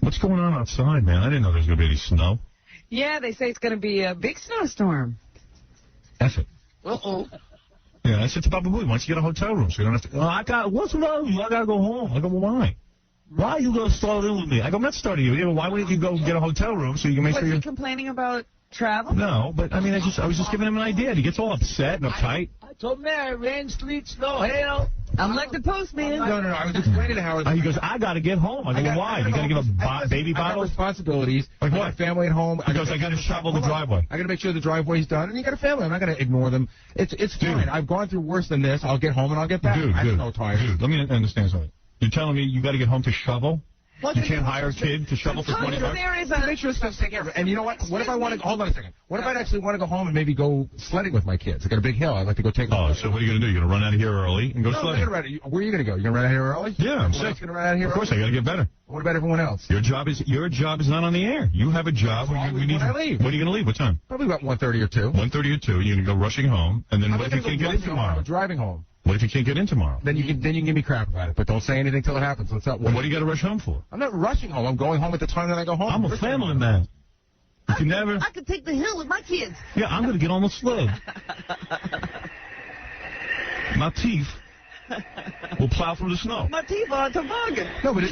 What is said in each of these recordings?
What's going on outside, man? I didn't know there was going to be any snow. Yeah, they say it's going to be a big snowstorm. F it. Uh-oh. Yeah, I said to Baba Booey, why don't you get a hotel room so you don't have to... what's wrong with you? I got to go home. I go, well, why? Why are you going to start in with me? I go, I'm not starting you. Yeah, well, why wouldn't you go get a hotel room so you can make sure you're... Was he complaining about travel? No, but, I mean, I was just giving him an idea. He gets all upset and uptight. I told Mary, rain, sleet, snow, hail. I'm like the postman. No, I was explaining to Howard. He goes, I got to get home. I go, well, why? You got to give a baby bottle? I got responsibilities. Like what? I got a family at home. Because I got to shovel the driveway. I got to make sure the driveway's done. And you got a family. I'm not going to ignore them. It's fine. I've gone through worse than this. I'll get home and I'll get back. I have no time. Dude, let me understand something. You're telling me you got to get home to shovel? You can't hire a kid to shovel for $20? Make sure stuff's taken care of. And you know what? What if I want to... Hold on a second. What if I actually want to go home and maybe go sledding with my kids? I got a big hill. I'd like to go take a so what are you going to do? You're going to run out of here early and go sledding? Where are you going to go? You're going to run out of here early? Yeah, I'm sick. Going to run out of here Of course, I got to get better. What about everyone else? Your job is not on the air. You have a job where we need... When I leave. When are you going to leave? What time? Probably about 1:30 or 2. 1:30 or 2. You're going to go rushing home, and then what if you can't get in tomorrow? I'm driving home. What if you can't get in tomorrow? Then you can give me crap about it, but don't say anything till it happens. What's up? Well, what do you got to rush home for? I'm not rushing home. I'm going home at the time that I go home. I'm a family man. You can never... I could take the hill with my kids. Yeah, I'm going to get on the sled. My teeth will plow through the snow. My teeth are a toboggan. No, but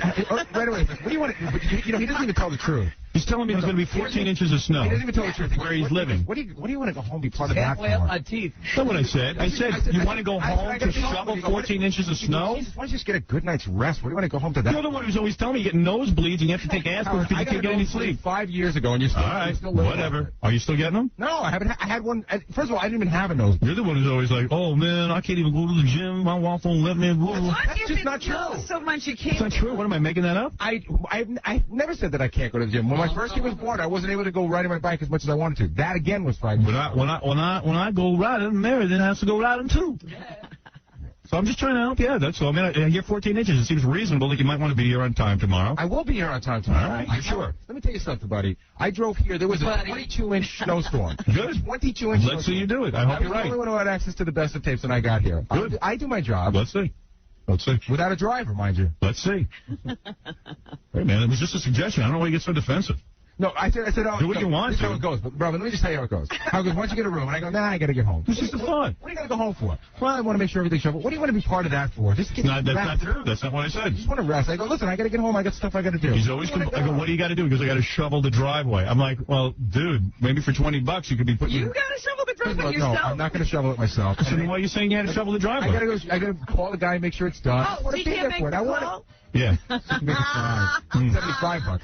right away. What do you want to... He doesn't even tell the truth. He's telling me there's going to be 14 inches of snow. He doesn't even tell the truth. Where he's living. What do you want to go home and be part of that for? My teeth. That's what I said. I said, you want to go home to shovel 14 inches of snow? Why don't you just get a good night's rest? What do you want to go home to that? You're the one who's always telling me you get nosebleeds and you have to take aspirin because you can't get any sleep. 5 years ago, and you're still... All right, whatever. Are you still getting them? No, I haven't. I had one... First of all, I didn't even have a nosebleed. You're the one who's always like, oh, man, I can't even go to the gym. My wife won't let me. That's just not true. So much you can't... It's not true. What, am I making that up? I never said that I can't go to the gym. When my first kid was born, I wasn't able to go riding my bike as much as I wanted to. That again was 5 years ago. When I go riding, Mary then has to go riding too. So I'm just trying to help you out. That's all. I mean, I hear 14 inches. It seems reasonable that you might want to be here on time tomorrow. I will be here on time tomorrow. All right, you sure? Let me tell you something, buddy. I drove here. There was a 22-inch snowstorm. Good. 22-inch. Let's see you do it. I hope you're right. I'm the only one who had access to the best of tapes when I got here. Good. I do my job. Let's see. Let's see. Without a driver, mind you. Let's see. Hey, man, it was just a suggestion. I don't know why you get so defensive. No, I said, oh, do what you want. This is how it goes. But, brother, let me just tell you how it goes. How it goes, once you get a room, and I go, nah, I got to get home. This is the fun. What are you going to go home for? Well, I want to make sure everything's shoveled. What do you want to be part of that for? Just get that's not true. That's not what I said. I just want to rest. I go, listen, I got to get home. I got stuff I got to do. He's always I go, what do you got to do? He goes, I got to shovel the driveway. I'm like, well, dude, maybe for $20 you could be putting... You got to shovel the driveway yourself. No, I'm not going to shovel it myself. So then why are you saying you had to shovel the driveway? I got to call the guy and make sure it's done. Oh, so you can't make the call? Yeah. $75.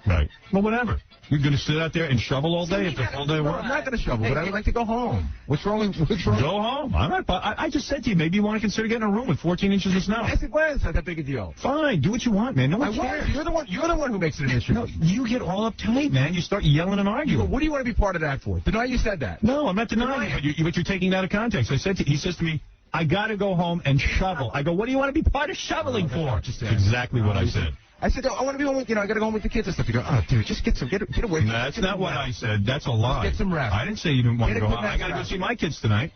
Right. Well, whatever. You're going to sit out there and shovel all day? It's a full day work? I'm not going to shovel, but I would like to go home. What's wrong? Go home. I just said to you, maybe you want to consider getting a room with 14 inches of snow. I said, well, it's not that big a deal. Fine. Do what you want, man. No one cares. You're the one who makes it an issue. No, you get all uptight, man. You start yelling and arguing. What do you want to be part of that for? Deny you said that. No, I'm not denying it, but you're taking that out of context. He says to me, I got to go home and shovel. I go, what do you want to be part of shoveling for? That's exactly what I said. I said, I want to be home with, I got to go home with the kids and stuff. You go, oh, dude, just get away. No, that's not what I said. That's a lie. Get some rest. I didn't say you didn't want to go home. I got to go see my kids tonight.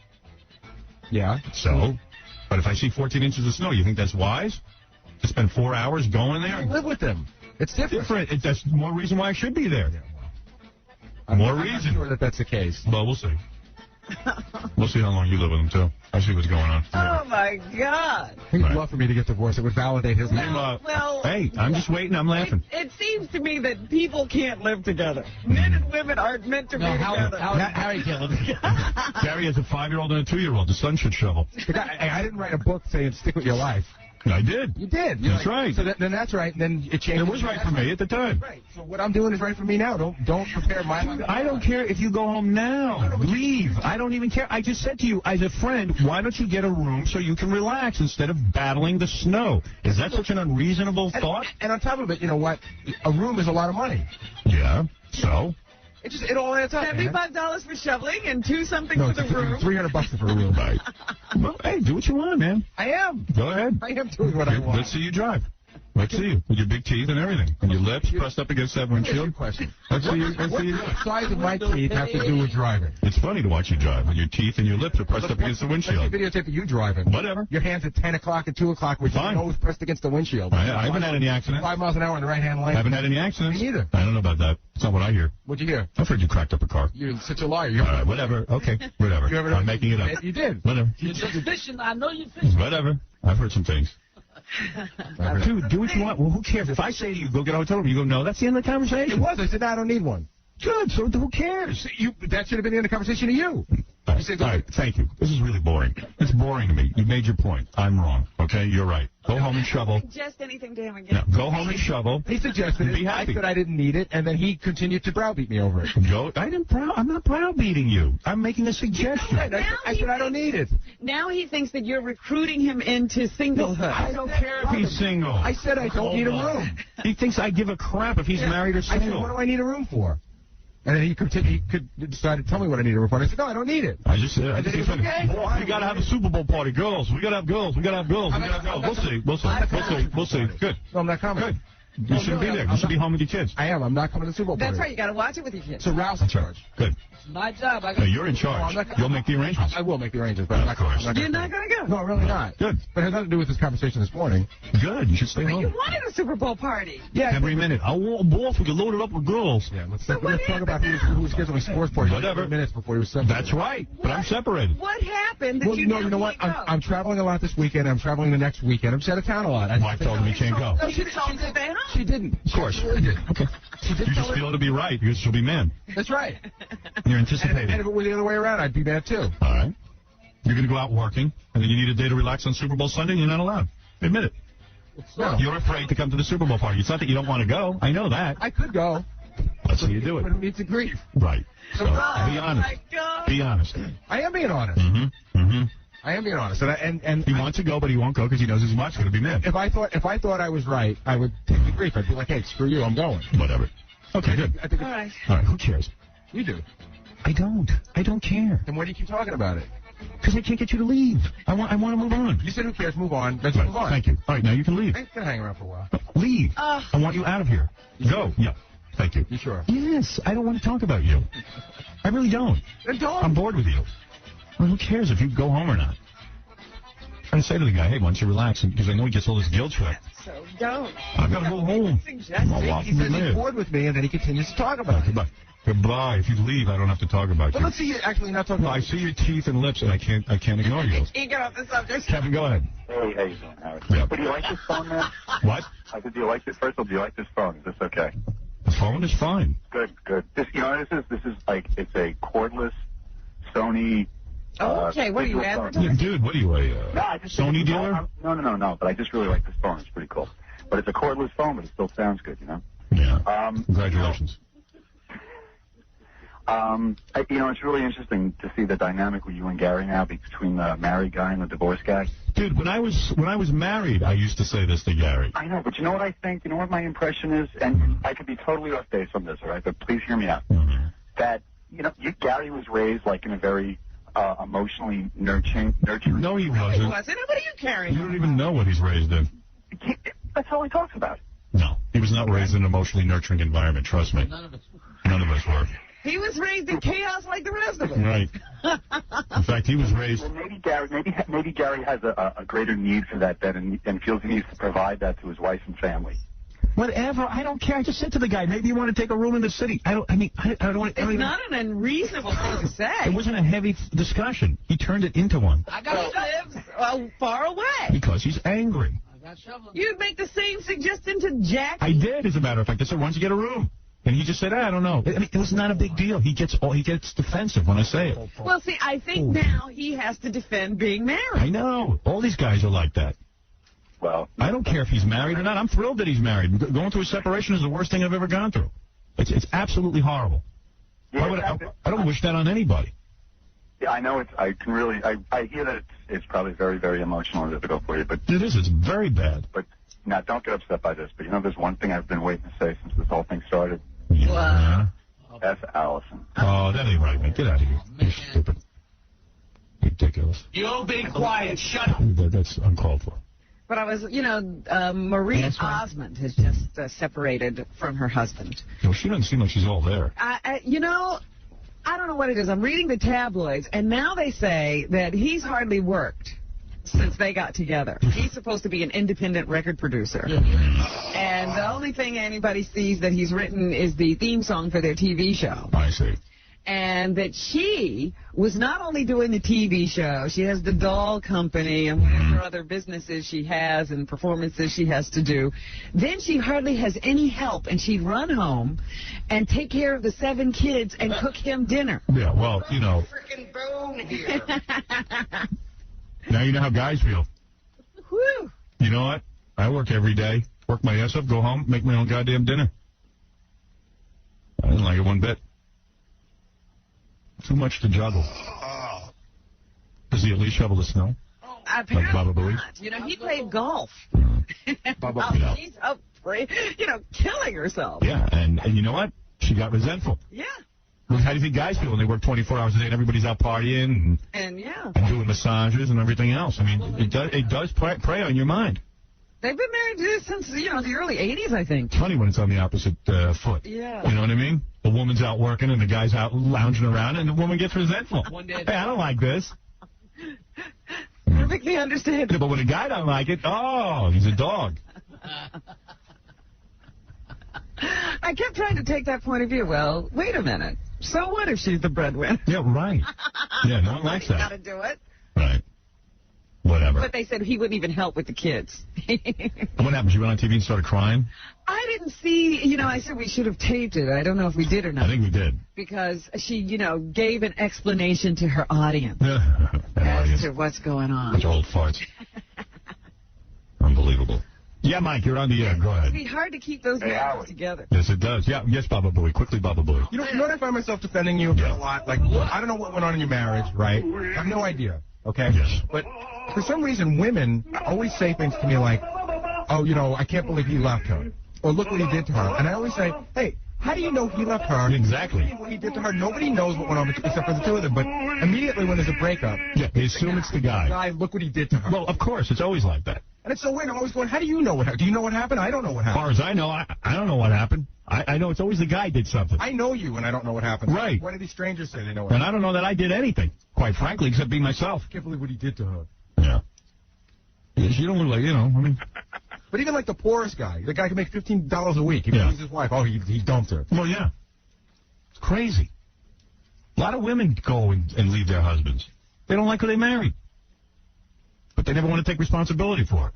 Yeah. So? But if I see 14 inches of snow, you think that's wise? To spend 4 hours going there? I live with them. It's different. That's more reason why I should be there. Yeah, well, more reason. I'm not sure that's the case. Well, we'll see. We'll see how long you live with him, too. I'll see what's going on. Oh, my God. He'd love for me to get divorced. It would validate his life. Well, hey, I'm just waiting. I'm laughing. It seems to me that people can't live together. Men and women aren't meant to be together. Harry can't live together. Gary has a 5-year-old and a 2-year-old. The son should shovel. I didn't write a book saying stick with your life. I did. You did. That's right. So then that's right. Then it changed. It was right for me at the time. Right. So what I'm doing is right for me now. Don't prepare my life. I don't care if you go home now. Leave. I don't even care. I just said to you, as a friend, why don't you get a room so you can relax instead of battling the snow? Is that such an unreasonable thought? And on top of it, you know what? A room is a lot of money. Yeah. So? It all adds up. $75 for shoveling and $2-something for the room. $300 for a room. Right. Well, hey, do what you want, man. I am. Go ahead. I am doing what I want. Let's see you drive. Let's see you with your big teeth and everything, and your lips pressed up against that windshield. Question. Let's see you. Let's see you. What the size of my teeth have to do with driving? It's funny to watch you drive when your teeth and your lips are pressed up against the windshield. Let's see videotape of you driving. Whatever. Your hands at 10 o'clock and 2 o'clock with your nose pressed against the windshield. I haven't had any accidents. 5 miles an hour in the right-hand lane. I haven't had any accidents. Me neither. I don't know about that. It's not what I hear. What'd you hear? I've heard you cracked up a car. You're such a liar. All right, whatever. Okay, whatever. I'm making it up. You did. Whatever. You're just fishing. I know you're fishing. Whatever. I've heard some things. Dude, do what you want. Well, who cares? If I say to you, go get a hotel room, you go, no, that's the end of the conversation. It was. I said, no, I don't need one. Good, so who cares? That should have been the end of the conversation to you. All right, thank you. This is really boring. It's boring to me. You made your point. I'm wrong. Okay, you're right. Go home and shovel. Don't suggest anything to him again. No, go home and shovel. He suggested it. Be happy. I said I didn't need it, and then he continued to browbeat me over it. I'm not browbeating you. I'm making a suggestion. I said I don't need it. Now he thinks that you're recruiting him into singlehood. I don't care if he's single. I said I don't need a room. He thinks I give a crap if he's married or I said, single. what do I need a room for? And then he could decide to tell me what I need a room for. And I said, no, I don't need it. I just said, okay. We got to have a Super Bowl party. Girls. We got to have girls. We got to have girls. We got to have girls. We'll see. Good. No, I'm not coming. Good. You shouldn't be there. You should be home with your kids. I am. I'm not coming to the Super Bowl party. That's right. You got to watch it with your kids. So Ralph's in charge. Good. It's my job. No, you're in charge. You'll make the arrangements. I will make the arrangements, but I'm not going. You're not going to go. No, really not. Good. But it has nothing to do with this conversation this morning. Good. You should stay home. You wanted a Super Bowl party. Yeah. Every minute. I want both. We can load it up with girls. Yeah. Let's talk about who was scheduling sports parties. Whatever. Minutes before he was separated. That's right. But I'm separated. What happened that you know what? I'm traveling a lot this weekend. I'm traveling the next weekend. I'm just out of town a lot. Wife told me he can't go. No, she told her to stay home. She didn't. Of course. She really did. Okay. You just feel it'll be right because she'll be mad. That's right. You're anticipating. And if it were the other way around, I'd be mad too. All right. You're going to go out working, and then you need a day to relax on Super Bowl Sunday, and you're not allowed. Admit it. No. You're afraid to come to the Super Bowl party. It's not that you don't want to go. I know that. I could go. That's how you do it. But who needs to grieve? Right. So, be honest. Be honest. I am being honest. I am being honest. And he wants to go, but he won't go because he knows his wife's going to be mad. If I thought I was right, I would take the grief. I'd be like, hey, screw you, I'm going. Whatever. Okay, good. I think All right. All right, who cares? You do. I don't. I don't care. Then why do you keep talking about it? Because I can't get you to leave. I want to move on. You said who cares, move on. Let's Right. move on. Thank you. All right, now you can leave. I ain't going to hang around for a while. Leave. I want you out of here. Go. Yeah. Thank you. You sure? Yes. I don't want to talk about you. I really don't. Then don't. I'm bored with you. Well, who cares if you go home or not? I say to the guy, hey, why don't you relax? Because I know he gets all this guilt trip. So don't. I've got to go home. He says he's bored with me, and then he continues to talk about it. Goodbye. Goodbye. If you leave, I don't have to talk about But you. let's see you actually not talking No, about I see your teeth and lips, and I can't ignore you. You get off the subject. Kevin, go ahead. Hey, how you doing, Howard? Yeah. But do you like this phone, man? What? I said, do you like this? First of all, do you like this phone? Is this okay? The phone is fine. Good, good. This is like, it's a cordless Sony. Okay, what are you digital phone. advertising? Yeah, dude, what are you, a Sony dealer? No. But I just really like this phone. It's pretty cool. But it's a cordless phone, but it still sounds good, you know? Yeah. Congratulations. It's really interesting to see the dynamic with you and Gary now between the married guy and the divorced guy. Dude, when I was married, I used to say this to Gary. I know, but you know what I think? You know what my impression is? And I could be totally off base on this, all right? But please hear me out. That, Gary was raised like in a very emotionally nurturing. No, he It wasn't. wasn't. What are you carrying? You don't even know what he's raised in. That's all he talks about. No, he was not raised in an emotionally nurturing environment. Trust me. None of us. None of us were. He was raised in chaos like the rest of us. Right. In fact, he was raised. Well, maybe Gary has a greater need for that then, and feels he needs to provide that to his wife and family. Whatever. I don't care. I just said to the guy, maybe you want to take a room in the city. I don't want. It's not an unreasonable thing to say. It wasn't a heavy discussion. He turned it into one. I got lives far away. Because he's angry. I got shoveling. You'd make the same suggestion to Jack. I did, as a matter of fact. I said, why don't you get a room? And he just said, I don't know. I mean, it was not a big deal. He gets defensive when I say it. Well, see, I think now he has to defend being married. I know. All these guys are like that. Well, I don't care if he's married or not. I'm thrilled that he's married. Going through a separation is the worst thing I've ever gone through. It's absolutely horrible. yeah, I don't wish that on anybody. Yeah, I know. I hear that it's probably very, very emotional and difficult for you, but It is. It's very bad. But now don't get upset by this. But there's one thing I've been waiting to say since this whole thing started. Yeah. That's Allison. Oh, that ain't right, man. Get out of here. You're stupid. Ridiculous. You be quiet. Shut up. That's uncalled for. But I was, Marie Osmond has just separated from her husband. Well, she doesn't seem like she's all there. I don't know what it is. I'm reading the tabloids, and now they say that he's hardly worked since they got together. He's supposed to be an independent record producer. And the only thing anybody sees that he's written is the theme song for their TV show. I see. And that she was not only doing the TV show, she has the doll company and whatever other businesses she has and performances she has to do. Then she hardly has any help, and she'd run home and take care of the 7 kids and cook him dinner. Yeah, well, Freaking bone here. Now you know how guys feel. Whew. You know what? I work every day, work my ass off, go home, make my own goddamn dinner. I didn't like it one bit. Too much to juggle. Does he at least shovel the snow? Apparently Like Baba Booey? not. He played golf. Baba, She's up, killing herself. Yeah, and you know what? She got resentful. Yeah. Well, how do you think guys feel when they work 24 hours a day and everybody's out partying And and doing massages and everything else? I mean, it does prey on your mind. They've been married since, the early 80s, I think. It's funny when it's on the opposite foot. Yeah. You know what I mean? The woman's out working and the guy's out lounging around, and the woman gets resentful. Hey, I don't like this. Perfectly understandable. Yeah, but when a guy don't like it, he's a dog. I kept trying to take that point of view. Well, wait a minute. So what if she's the breadwinner? Yeah, right. Yeah, no one likes that. Got to do it. Right. Whatever. But they said he wouldn't even help with the kids. And what happened? She went on TV and started crying? I didn't see, I said we should have taped it. I don't know if we did or not. I think we did. Because she, gave an explanation to her audience as to what's going on. Bunch of old farts. Unbelievable. Yeah, Mike, you're on the air. Go ahead. It'd be hard to keep those marriages together. Yes, it does. Yeah, yes, Baba Booey. Quickly, Baba Booey. You know what I find myself defending you a lot? Like, I don't know what went on in your marriage, right? I have no idea, okay? Yes. But for some reason, women always say things to me like, oh, I can't believe he left her. Or look what he did to her. And I always say, hey, how do you know he left her? Exactly. What he did to her, nobody knows what went on except for the 2 of them. But immediately when there's a breakup, they assume it's the guy. Look what he did to her. Well, of course, it's always like that. And it's so weird. I'm always going, how do you know what happened? Do you know what happened? I don't know what As happened. far as I know, I don't know what happened. I know it's always the guy did something. I know you, and I don't know what happened. Right. Why do these strangers say they know what And happened? I don't know that I did anything, quite frankly, except be myself. I can't believe what he did to her. Yeah. She don't look like, I mean. But even like the poorest guy, the guy can make $15 a week. He pays his wife. Oh, he dumped her. Well, yeah. It's crazy. A lot of women go and leave their husbands. They don't like who they married. But they never want to take responsibility for it.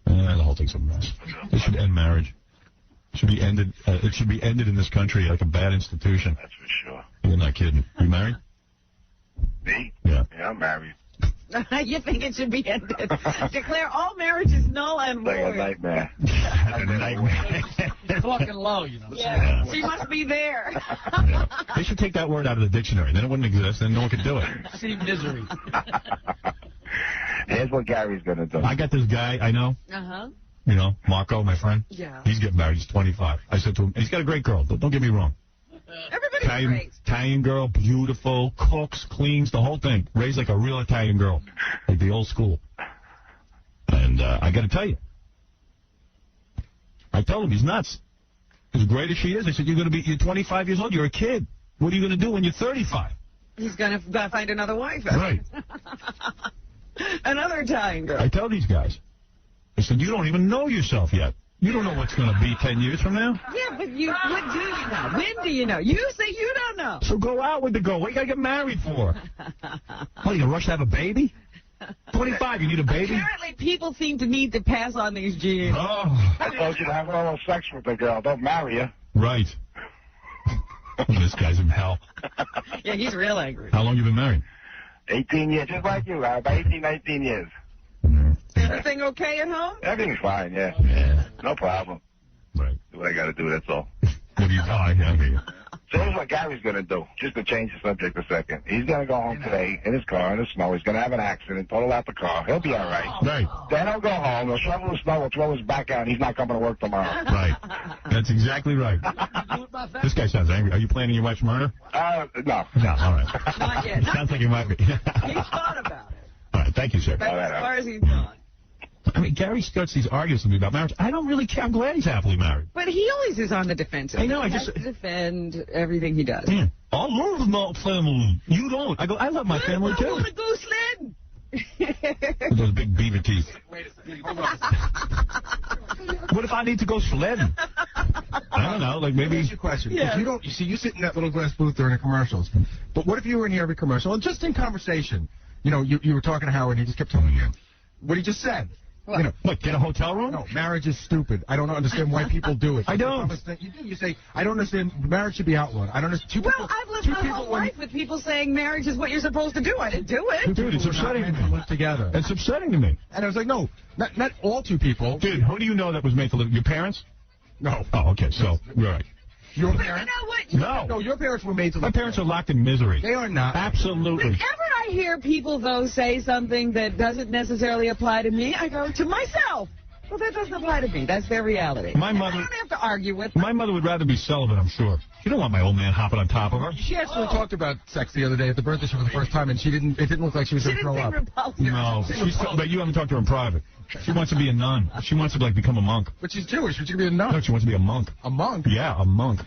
The whole thing's a mess. They should end marriage. It should be ended. It should be ended in this country like a bad institution. That's for sure. You're not kidding. You married? Me? Yeah. Yeah, I'm married. You think it should be ended? Declare all marriages null and Like a void. nightmare. A nightmare. Talking low, Yeah, she must be there. Yeah. They should take that word out of the dictionary. Then it wouldn't exist. Then no one could do it. See misery. Here's what Gary's going to do. I got this guy I know. Uh-huh. Marco, my friend. Yeah. He's getting married. He's 25. I said to him, he's got a great girl. Don't get me wrong. Everybody's great. Italian girl, beautiful, cooks, cleans, the whole thing. Raised like a real Italian girl, like the old school. And I got to tell you, I told him he's nuts. As great as she is, I said, you're 25 years old. You're a kid. What are you going to do when you're 35? He's going to find another wife. Right. Another Italian girl. I tell these guys, I said, you don't even know yourself yet. You don't know what's going to be 10 years from now. Yeah, but what do you know? When do you know? You say you don't know. So go out with the girl. What you got to get married for? Oh, you going to rush to have a baby? 25, you need a baby? Apparently, people seem to need to pass on these genes. Oh. I told you to have oral sex with the girl. Don't marry her. Right. This guy's in hell. Yeah, he's real angry. How long you been married? 18 years, just like you. About 18, 19 years. Everything okay at home? Everything's fine, yeah. No problem. Right. Do what I got to do, that's all. What do you do? I hear you. So here's what Gary's going to do, just to change the subject a second. He's going to go home today in his car in the snow. He's going to have an accident, total out the car. He'll be all right. Right. Then he'll go home. He'll shovel the snow. He'll throw his back out, and he's not coming to work tomorrow. Right. That's exactly right. This guy sounds angry. Are you planning your wife's murder? No. No, all right. Not yet. Sounds like you might be. He's thought about it. All right, thank you, sir. That's as far as he's gone. I mean, Gary starts these arguments with me about marriage. I don't really care. I'm glad he's happily married. But he always is on the defensive. I know. He has to defend everything he does. Yeah. I love my family. You don't. I go, I love my family, too. I want to go sledding. With those big beaver teeth. Wait a second. Hold on. What if I need to go sledding? I don't know. Like maybe. Here's your question. Yeah. If you don't, you see, you sit in that little glass booth during the commercials. But what if you were in here every commercial and just in conversation? You know, you were talking to Howard and he just kept telling you what he just said. You know, What, get a hotel room? no, marriage is stupid. I don't understand why people do it. I don't. You do. You say, I don't understand. Marriage should be outlawed. I don't understand. Well, I've lived my whole life with people saying marriage is what you're supposed to do. I didn't do it. Dude, it's upsetting to meant to me. live together. It's upsetting to me. And I was like, no, not all two people. Dude, who do you know that was made to live? Your parents? No. Oh, okay. So, you're right. Your But you parents? know what? No. No, your parents were made to live My parents are together. locked in misery. They are not. Absolutely. Whenever I hear people, though, say something that doesn't necessarily apply to me, I go to myself. Well, that doesn't apply to me. That's their reality. My mother- I don't have to argue with them. My mother would rather be celibate, I'm sure. She don't want my old man hopping on top of her. She actually talked about sex the other day at the birthday show for the first time, and it didn't look like she was She going to didn't throw think up. repulsive. No, but you haven't talked to her in private. She wants to be a nun. She wants to, like, become a monk. But she's Jewish. She's going to be a nun. No, she wants to be a monk. A monk? Yeah, a monk.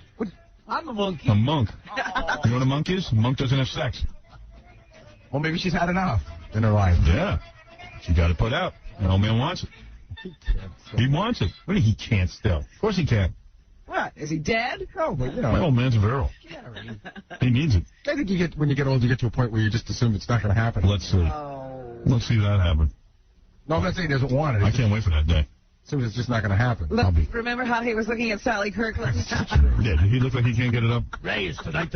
I'm a monkey. A monk. You know what a monk is? A monk doesn't have sex. Well, maybe she's had enough in her life. Yeah. She got it put out. The old man wants it. He wants it. What do you mean he can't still? Of course he can. What? Is he dead? No, but, you My know, old man's virile. He needs it. I think when you get old, you get to a point where you just assume it's not going to happen. Let's see. Oh. Let's see that happen. No, I'm not saying he doesn't want it. I can't wait for that day. Assume it's just not going to happen. Look, remember how he was looking at Sally Kirkland? Yeah, did he look like he can't get it up? Ray, it's tonight.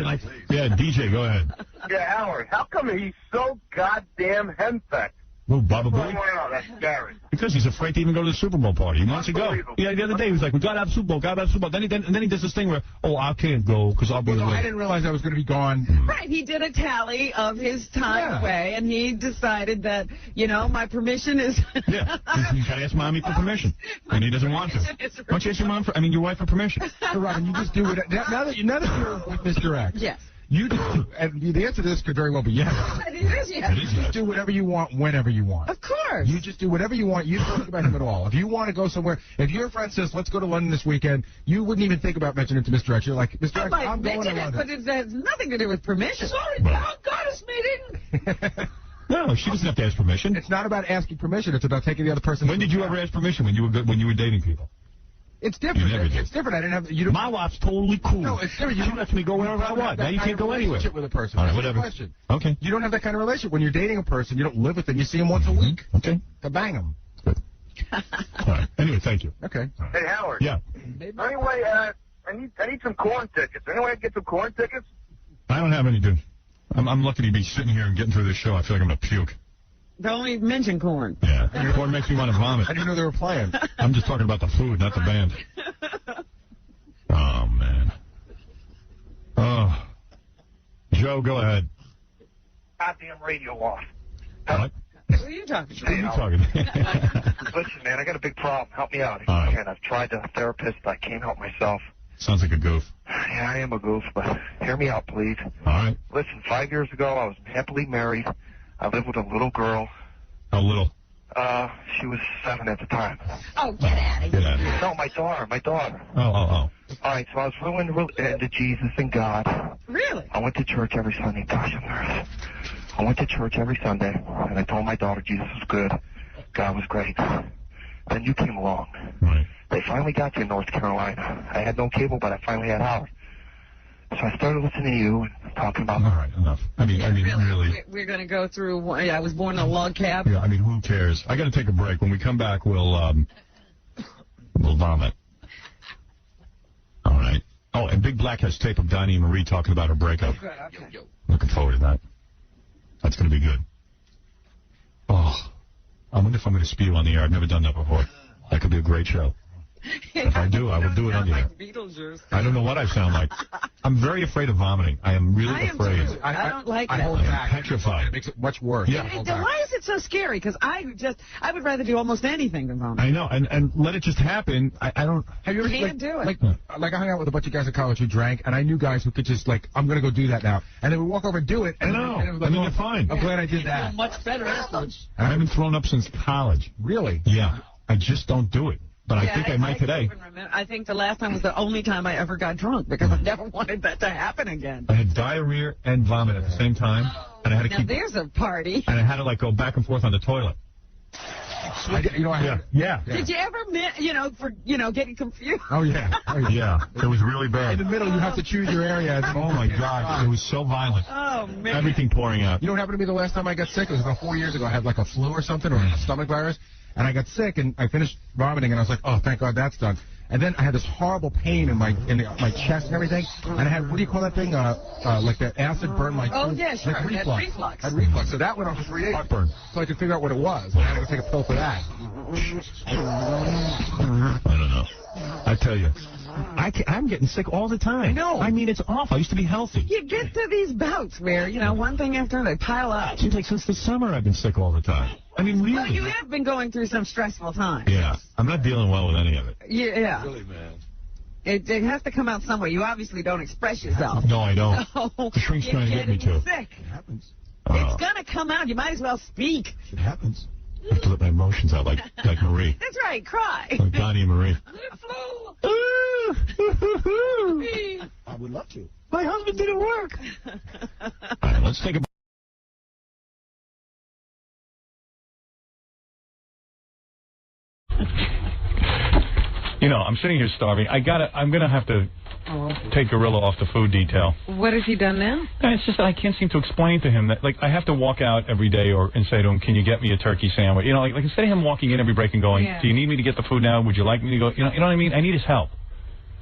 Yeah, DJ, go ahead. Yeah, Howard, how come he's so goddamn henpecked? Oh, Baba What's Booey? going on? That's scary. Because he's afraid to even go to the Super Bowl party. He wants to go. Unbelievable. Yeah, the other day he was like, we got to have Super Bowl, got to have Super Bowl. Then he does this thing where, oh, I can't go because I'll be Well, no, I late. didn't realize I was going to be gone. Right, he did a tally of his time Yeah. away, and he decided that, you know, my permission is... Yeah, you got to ask Mommy for permission. And he doesn't want to. Why don't you ask your your wife for permission? So, Robin, you just do it. Now that you're with Mr. X, Yes. you just do, and the answer to this could very well be yes. It is, yes. It is You yes. just do whatever you want, whenever you want. Of course. You just do whatever you want. You don't think about him at all. If you want to go somewhere, if your friend says, let's go to London this weekend, you wouldn't even think about mentioning it to Mr. X. You're like, Mr. I X, might I'm going to mention it, London. but it has nothing to do with permission. Sorry, Right. goddess meeting. No, she doesn't have to ask permission. It's not about asking permission. It's about taking the other person. When did you ever ask permission when you were dating people? It's different. You never did. It's different. I didn't have. You don't. My wife's totally cool. No, it's different. She lets me go wherever I want. Now you can't go anywhere. With a person. All right, That's whatever. the question. Okay. You don't have that kind of relationship. When you're dating a person, you don't live with them. You see them once a week Okay. to bang them. Good. All right. Anyway, thank you. Okay. Hey, Howard. Yeah. Anyway, I need some corn tickets. Anyway, I can get some corn tickets? I don't have any, dude. I'm lucky to be sitting here and getting through this show. I feel like I'm going to puke. Don't even mention corn. Yeah. Corn makes me want to vomit. I didn't know they were playing. I'm just talking about the food, not the band. Oh, man. Oh. Joe, go ahead. Goddamn radio off. What? Who are you talking Who are to? you talking to? Listen, man, I got a big problem. Help me out if All you right. can. I've tried the therapist. I can't help myself. Sounds like a goof. Yeah, I am a goof, but hear me out, please. All right. Listen, 5 years ago, I was happily married. I lived with a little girl. How little? She was 7 at the time. Oh, get out of Get here. out of here. No, my daughter. Oh. All right, so I was really into Jesus and God. Really? I went to church every Sunday. Gosh, I'm nervous. I went to church every Sunday, and I told my daughter Jesus was good. God was great. Then you came along. Right. They finally got you in North Carolina. I had no cable, but I finally had Howard. So I started listening to you and talking about... All right, enough. I mean, really. We're going to go through... I was born in a log cabin. Yeah, I mean, who cares? I got to take a break. When we come back, we'll vomit. All right. Oh, and Big Black has tape of Donnie and Marie talking about her breakup. Good, okay. Looking forward to that. That's going to be good. Oh, I wonder if I'm going to spew on the air. I've never done that before. That could be a great show. If I do, I will do it on the air. Beetlejuice. I don't know what I sound like. I'm very afraid of vomiting. I am really afraid. I don't like I that. hold I am back. petrified. It makes it much worse. Yeah. Why is it so scary? Because I would rather do almost anything than vomit. I know, and let it just happen. I don't. Have you ever Can't do it. Like I hung out with a bunch of guys in college who drank, and I knew guys who could just I'm gonna go do that now, and they would walk over and do it. I And know. and it was like, I mean, you're fine. I'm glad I did that. Much better afterwards. I haven't thrown up since college. Really? Yeah, I just don't do it. But I think I might today. I think the last time was the only time I ever got drunk because I never wanted that to happen again. I had diarrhea and vomit at the same time, and I had to Now keep. there's a party. And I had to go back and forth on the toilet. Yeah. Did you ever, getting confused? Oh yeah. Yeah, it was really In bad. the middle, you have to choose your area. Oh my God, it was so violent. Oh man. Everything pouring out. You know what happened to me the last time I got sick? It was about 4 years ago. I had like a flu or something, or a stomach virus, and I got sick, and I finished vomiting, and I was like, oh, thank God that's done. And then I had this horrible pain in my chest and everything, and I had, what do you call that thing? Like the acid burned my Oh, yeah, sure. like Had reflux. Had reflux. So that went on for 3 days. Heartburn. So I could figure out what it was. And I had to go take a pill for that. I don't know. I tell you, I'm getting sick all the time. No. I mean, it's awful. I used to be healthy. You get to these bouts where, one thing after another, they pile up. It seems like since the summer I've been sick all the time. I mean, really. Well, you have been going through some stressful times. Yeah, I'm not dealing well with any of it. Yeah. Really, man. It has to come out somewhere. You obviously don't express yourself. No, I don't. So The shrink's trying to get me you're to. sick. It happens. It's going to come out. You might as well speak. It happens. I have to let my emotions out like Marie. That's right. Cry. Like Donnie and Marie. I would love to. My husband didn't work. All right, let's take a I'm sitting here starving. I'm gonna have to take Gorilla off the food detail. What has he done now? And it's just that I can't seem to explain to him that, I have to walk out every day and say to him, can you get me a turkey sandwich? Instead of him walking in every break and going, do you need me to get the food now? Would you like me to go? You know what I mean? I need his help.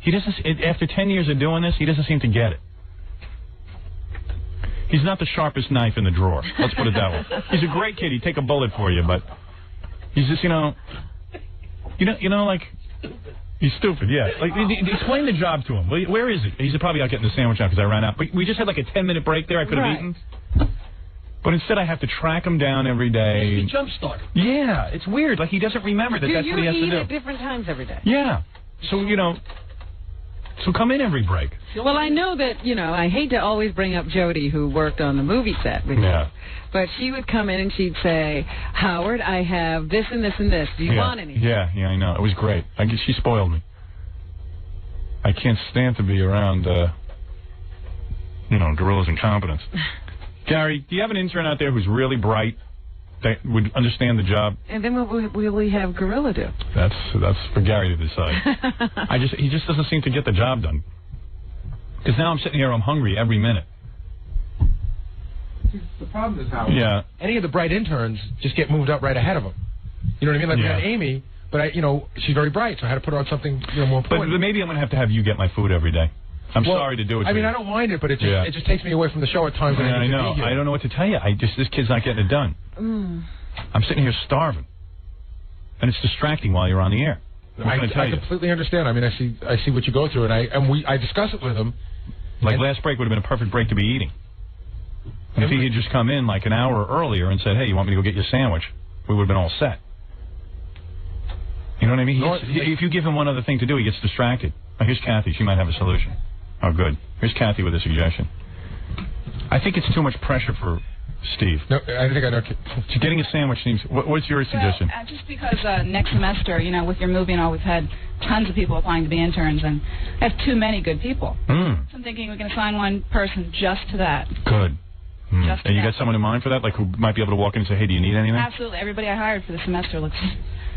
He doesn't, after 10 years of doing this, he doesn't seem to get it. He's not the sharpest knife in the drawer. Let's put it that way. He's a great kid. He'd take a bullet for you, but he's just, he's stupid, yeah. Explain the job to him. Where is it? He's probably out getting the sandwich now because I ran out. But we just had a 10-minute break there I could have eaten. But instead I have to track him down every day. He jump started. Yeah, it's weird. He doesn't remember that's what he has to do. You eat at different times every day. Yeah. So, so come in every break. Well, I know that, I hate to always bring up Jody, who worked on the movie set with you. But she would come in and she'd say, Howard, I have this and this and this. Do you want anything? Yeah, I know. It was great. She spoiled me. I can't stand to be around, gorillas' incompetence. Gary, do you have an intern out there who's really bright that would understand the job? And then what will we have Gorilla do? That's for Gary to decide. He just doesn't seem to get the job done. Because now I'm sitting here, I'm hungry every minute. The problem is how any of the bright interns just get moved up right ahead of them. You know what I mean? Like we had Amy, but she's very bright, so I had to put her on something more important. But maybe I'm going to have you get my food every day. I'm sorry to do it. I mean, I don't mind it, but it just takes me away from the show at times. I know. I don't know what to tell you. This kid's not getting it done. I'm sitting here starving, and it's distracting while you're on the air. I completely understand. I mean, I see what you go through, and I discuss it with him. Last break would have been a perfect break to be eating. And if he had just come in an hour earlier and said, hey, you want me to go get you a sandwich, we would have been all set. You know what I mean? If you give him one other thing to do, he gets distracted. Here's Kathy. She might have a solution. Oh, good. Here's Kathy with a suggestion. I think it's too much pressure for Steve. No, I think I know. Getting a sandwich seems... What's your suggestion? Well, just because next semester, with your movie and all, we've had tons of people applying to be interns, and I have too many good people. So I'm thinking we can assign one person just to that. Good. And you got someone in mind for that, who might be able to walk in and say, hey, do you need anything? Absolutely. Everybody I hired for the semester looks...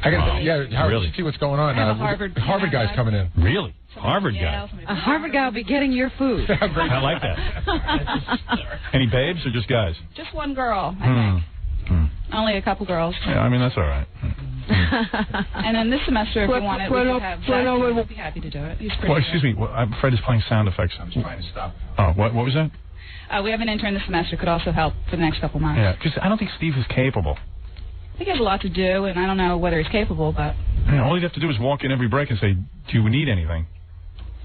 Howard, really? See what's going on. Harvard guy's coming in. Really? Harvard guy? A Harvard guy will be getting your food. I like that. Any babes or just guys? Just one girl, I think. Only a couple girls. Yeah, I mean, that's all right. And then this semester, if you want it, we could have Zach. We'll be happy to do it. He's pretty excuse me. Fred is playing sound effects. I'm just trying to stop. Oh, what was that? We have an intern this semester. Could also help for the next couple months. Yeah, because I don't think Steve is capable. think he has a lot to do, and I don't know whether he's capable, but... Yeah, all he'd have to do is walk in every break and say, do you need anything?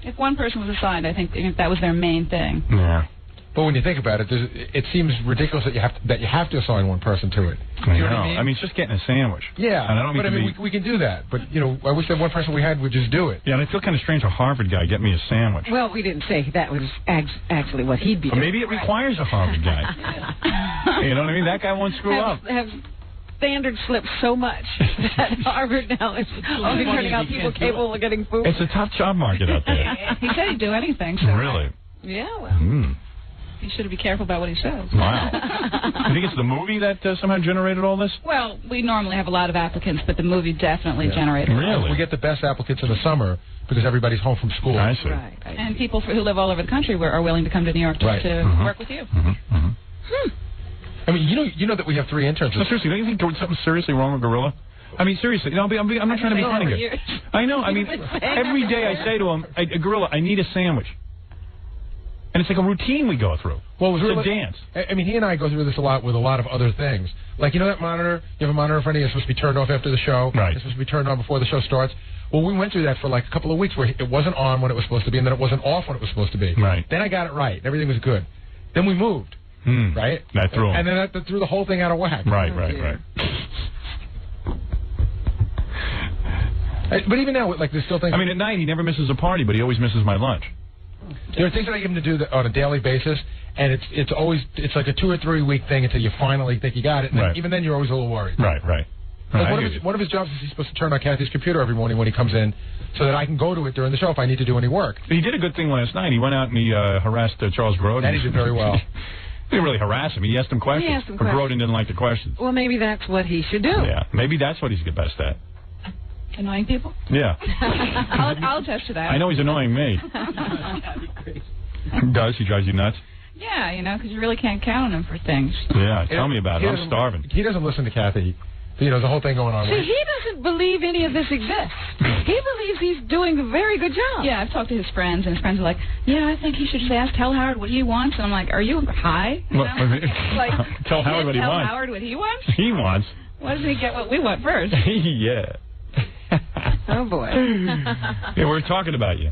If one person was assigned, I think that was their main thing. Yeah. But when you think about it, it seems ridiculous that you have to assign one person to it. I You know. know what I mean? I mean, it's just getting a sandwich. Yeah, and I don't but I mean, we can do that. But, you know, I wish that one person we had would just do it. Yeah, and I feel kind of strange a Harvard guy get me a sandwich. Well, we didn't say that was actually what he'd be Or doing. maybe it requires a Harvard guy. You know what I mean? That guy won't screw up. Have standards slipped so much that Harvard now is only turning out people capable of getting food. It's a tough job market out there. He said he'd do anything. So Really? Yeah, well. he should be careful about what he says. Wow. You think it's the movie that somehow generated all this? Well, we normally have a lot of applicants, but the movie definitely generated it. Really? We get the best applicants in the summer because everybody's home from school. I see. Right. And people who live all over the country are willing to come to New York to work with you. I mean, you know that we have 3 interns. No, seriously, don't you think there's something seriously wrong with Gorilla? I mean, seriously, I'm not trying to be funny here. I know. I mean, every day I say to him, Gorilla, I need a sandwich. And it's like a routine we go through. Well, it's a dance. I mean, he and I go through this a lot with a lot of other things. Like, you know that monitor? You have a monitor in front of you. It's supposed to be turned off after the show. Right. It's supposed to be turned on before the show starts. Well, we went through that for like a couple of weeks where it wasn't on when it was supposed to be, and then it wasn't off when it was supposed to be. Right. Then I got it right. Everything was good. Then we moved. Right? That threw him. And then that threw the whole thing out of whack. Right. But even now, like, there's still things... I mean, at night, he never misses a party, but he always misses my lunch. There are things that I get him to do on a daily basis, and it's like a 2 or 3 week thing until you finally think you got it. And Right. even then, you're always a little worried. Right. Like one of his jobs is he's supposed to turn on Kathy's computer every morning when he comes in so that I can go to it during the show if I need to do any work. He did a good thing last night. He went out and he harassed Charles Grodin. That he did very well. He didn't really harass him. He asked him questions. But Grodin didn't like the questions. Well, maybe that's what he should do. Yeah, maybe that's what he's the best at. Annoying people? Yeah. I'll attest to that. I know he's annoying me. Does he drives you nuts? Yeah, because you really can't count on him for things. Yeah, tell me about it. I'm starving. He doesn't listen to Kathy. There's a whole thing going on. See, he doesn't believe any of this exists. He believes he's doing a very good job. Yeah, I've talked to his friends, and his friends are like, I think he should just tell Howard what he wants. And I'm like, are you high? Well, tell Howard what he wants. Tell Howard what he wants? He wants. Why doesn't he get what we want first? Yeah. Oh, boy. Yeah, we're talking about you.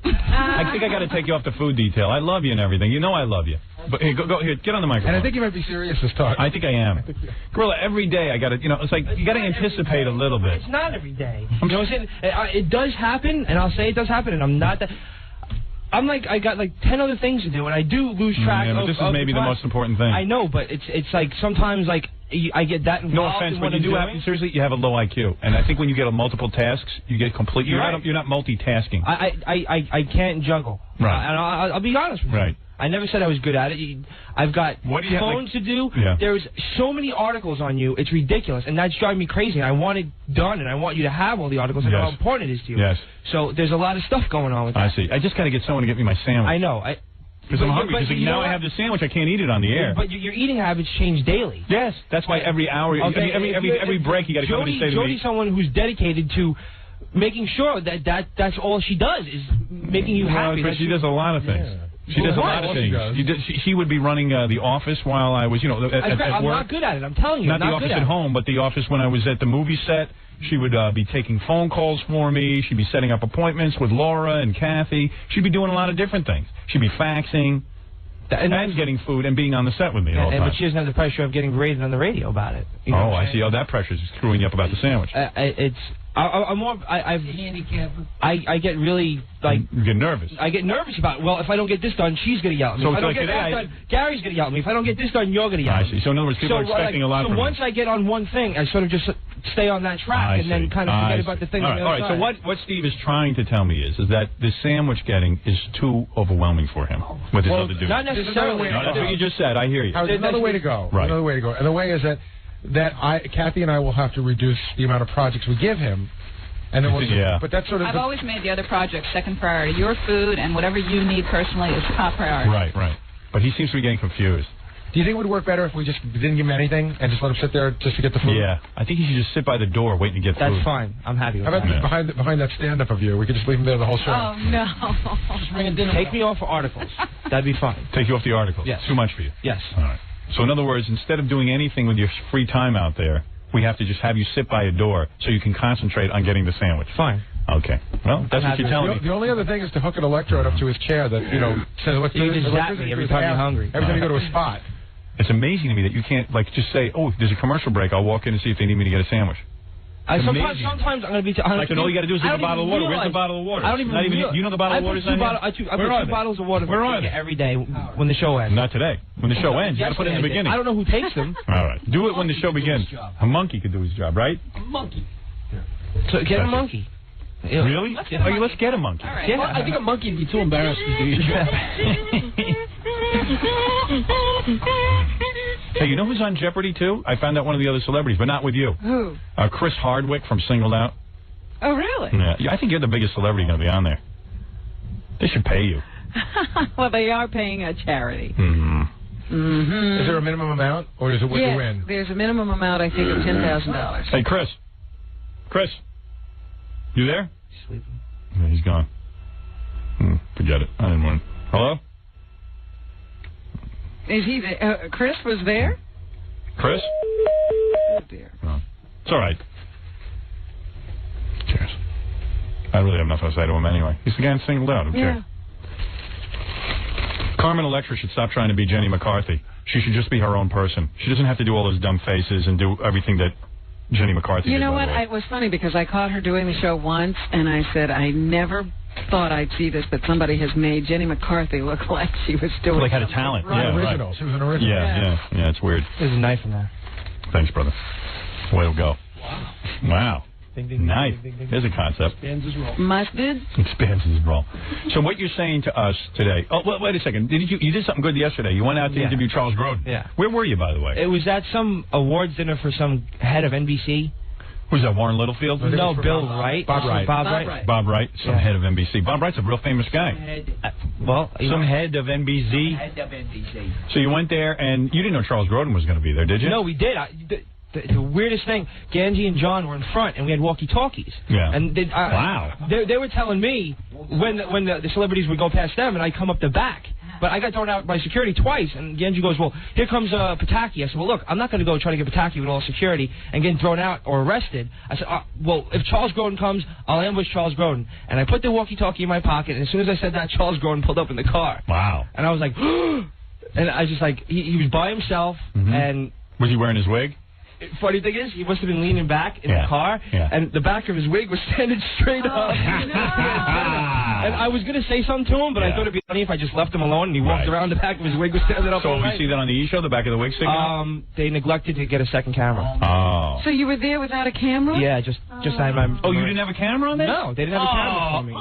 I think I got to take you off the food detail. I love you and everything. You know I love you. But here, go here, get on the microphone. And I think you might be serious this talk. I think I am. Gorilla, every day I got to, it's like you got to anticipate a little bit. It's not every day. It does happen, and I'll say it does happen, and I'm not that. I'm like, I got like 10 other things to do, and I do lose track of. But this is maybe the most important thing. I know, but it's like sometimes like I get that involved. No offense, but you do have, seriously, you have a low IQ, and I think when you get multiple tasks, you get complete. You're not multitasking. I can't juggle. Right. And I'll be honest with you. Right. I never said I was good at it. I've got phones to do. Yeah. There's so many articles on you. It's ridiculous, and that's driving me crazy. And I want it done, and I want you to have all the articles. I know how important it is to you. Yes. So there's a lot of stuff going on with that. I see. I just got to get someone to get me my sandwich. I know. Because I'm hungry. Because now I have the sandwich, I can't eat it on the air. But your eating habits change daily. Yes. That's why every hour, every break, you got to come and say to me. Jody's someone who's dedicated to making sure that's all she does is making you happy. But she does a lot of things. Yeah. She does a lot of things. She would be running the office while I was, at work. I'm not good at it. I'm telling you. Not the office at home, but the office when I was at the movie set. She would be taking phone calls for me. She'd be setting up appointments with Laura and Kathy. She'd be doing a lot of different things. She'd be faxing and getting food and being on the set with me all the time. But she doesn't have the pressure of getting rated on the radio about it. I see. Oh, that pressure's screwing you up about the sandwich. I'm more. I get really you get nervous. I get nervous about it. Well, if I don't get this done, she's gonna yell at me. So if I don't get this done, Gary's gonna yell at me. If I don't get this done, you're gonna yell at me. I see. So in other words, people are expecting a lot from me. So once I get on one thing, I sort of just stay on that track and then kind of forget about the thing on the other side. So what Steve is trying to tell me is that the sandwich getting is too overwhelming for him with his other duties. Not necessarily. No, that's what you just said. I hear you. There's another way to go. Right. Another way to go. And the way is that Kathy and I will have to reduce the amount of projects we give him. And then but that's sort of. I've always made the other projects second priority. Your food and whatever you need personally is top priority. Right. But he seems to be getting confused. Do you think it would work better if we just didn't give him anything and just let him sit there just to get the food? Yeah. I think he should just sit by the door waiting to get food. That's fine. I'm happy with that. How about behind that stand-up of you? We could just leave him there the whole show. Oh, no. Take me off for articles. That'd be fine. Take you off the articles? Yes. Too much for you? Yes. All right. So in other words, instead of doing anything with your free time out there, we have to just have you sit by a door so you can concentrate on getting the sandwich. Fine. Okay. Well, that's what you're telling me. The only other thing is to hook an electrode up to his chair that, says you just zap me every time you're hungry. Every time you go to a spot. It's amazing to me that you can't, like, just say, oh, there's a commercial break. I'll walk in and see if they need me to get a sandwich. Sometimes I'm going to be... Like, all you got to do is leave a bottle of water. Where's the bottle of water? I don't even realize. You know the bottle of water is on here? I put 2 bottles of water every day when the show ends. Not today. When the show ends, you got to put it in the beginning. I don't know who takes them. All right. Do it when the show begins. A monkey could do his job, right? A monkey. So get a monkey. Really? Let's get a monkey. Right. Yeah. Well, I think a monkey would be too embarrassed to do your job. Hey, you know who's on Jeopardy, too? I found out one of the other celebrities, but not with you. Who? Chris Hardwick from Singled Out. Oh, really? Yeah, I think you're the biggest celebrity going to be on there. They should pay you. Well, they are paying a charity. Mm-hmm. Mm-hmm. Is there a minimum amount, or is it what you win? There's a minimum amount, I think, of $10,000. Hey, Chris. Chris. You there? He's sleeping. Yeah, he's gone. Forget it. I didn't want him. Hello? Is he there? Chris was there? Chris? Oh, dear. Oh. It's all right. Cheers. I really have nothing to say to him anyway. He's the guy in Singled Out. Who cares? Carmen Electra should stop trying to be Jenny McCarthy. She should just be her own person. She doesn't have to do all those dumb faces and do everything that Jenny McCarthy did. You know what? It was funny because I caught her doing the show once, and I said, I never thought I'd see this, but somebody has made Jenny McCarthy look like she was doing like had a talent. Right. Yeah, original. Right. She was an original. Yeah, it's weird. There's a knife in there. Thanks, brother. Way to go. Wow. Ding, ding, Knife. ding, ding, ding. There's a concept. Expands his roll. Mustard? Expands his roll. So what you're saying to us today... Oh, wait a second. You did something good yesterday. You went out to interview Charles Grodin. Yeah. Where were you, by the way? It was at some awards dinner for some head of NBC. Was that Warren Littlefield? No, Bill Wright. Bob Wright. Bob Wright, some head of NBC. Bob Wright's a real famous guy. Some head of NBC. Head of NBC. So you went there, and you didn't know Charles Grodin was going to be there, did you? No, we did. The weirdest thing, Ganji and John were in front, and we had walkie-talkies. Yeah. And wow. They were telling me when the celebrities would go past them, and I'd come up the back. But I got thrown out by security twice, and Genji goes, well, here comes Pataki. I said, well, look, I'm not going to go try to get Pataki with all security and get thrown out or arrested. I said, well, if Charles Grodin comes, I'll ambush Charles Grodin. And I put the walkie-talkie in my pocket, and as soon as I said that, Charles Grodin pulled up in the car. Wow. And I was like, and I just like, he was by himself, and... Was he wearing his wig? Funny thing is, he must have been leaning back in the car, and the back of his wig was standing straight up. And I was going to say something to him, but I thought it'd be funny if I just left him alone, and he walked around, the back of his wig was standing up. So we see that on the E! Show, the back of the wig sticking up? They neglected to get a second camera. Oh. So you were there without a camera? Yeah, just I had my... Oh, you didn't have a camera on there? No, they didn't have a camera for me.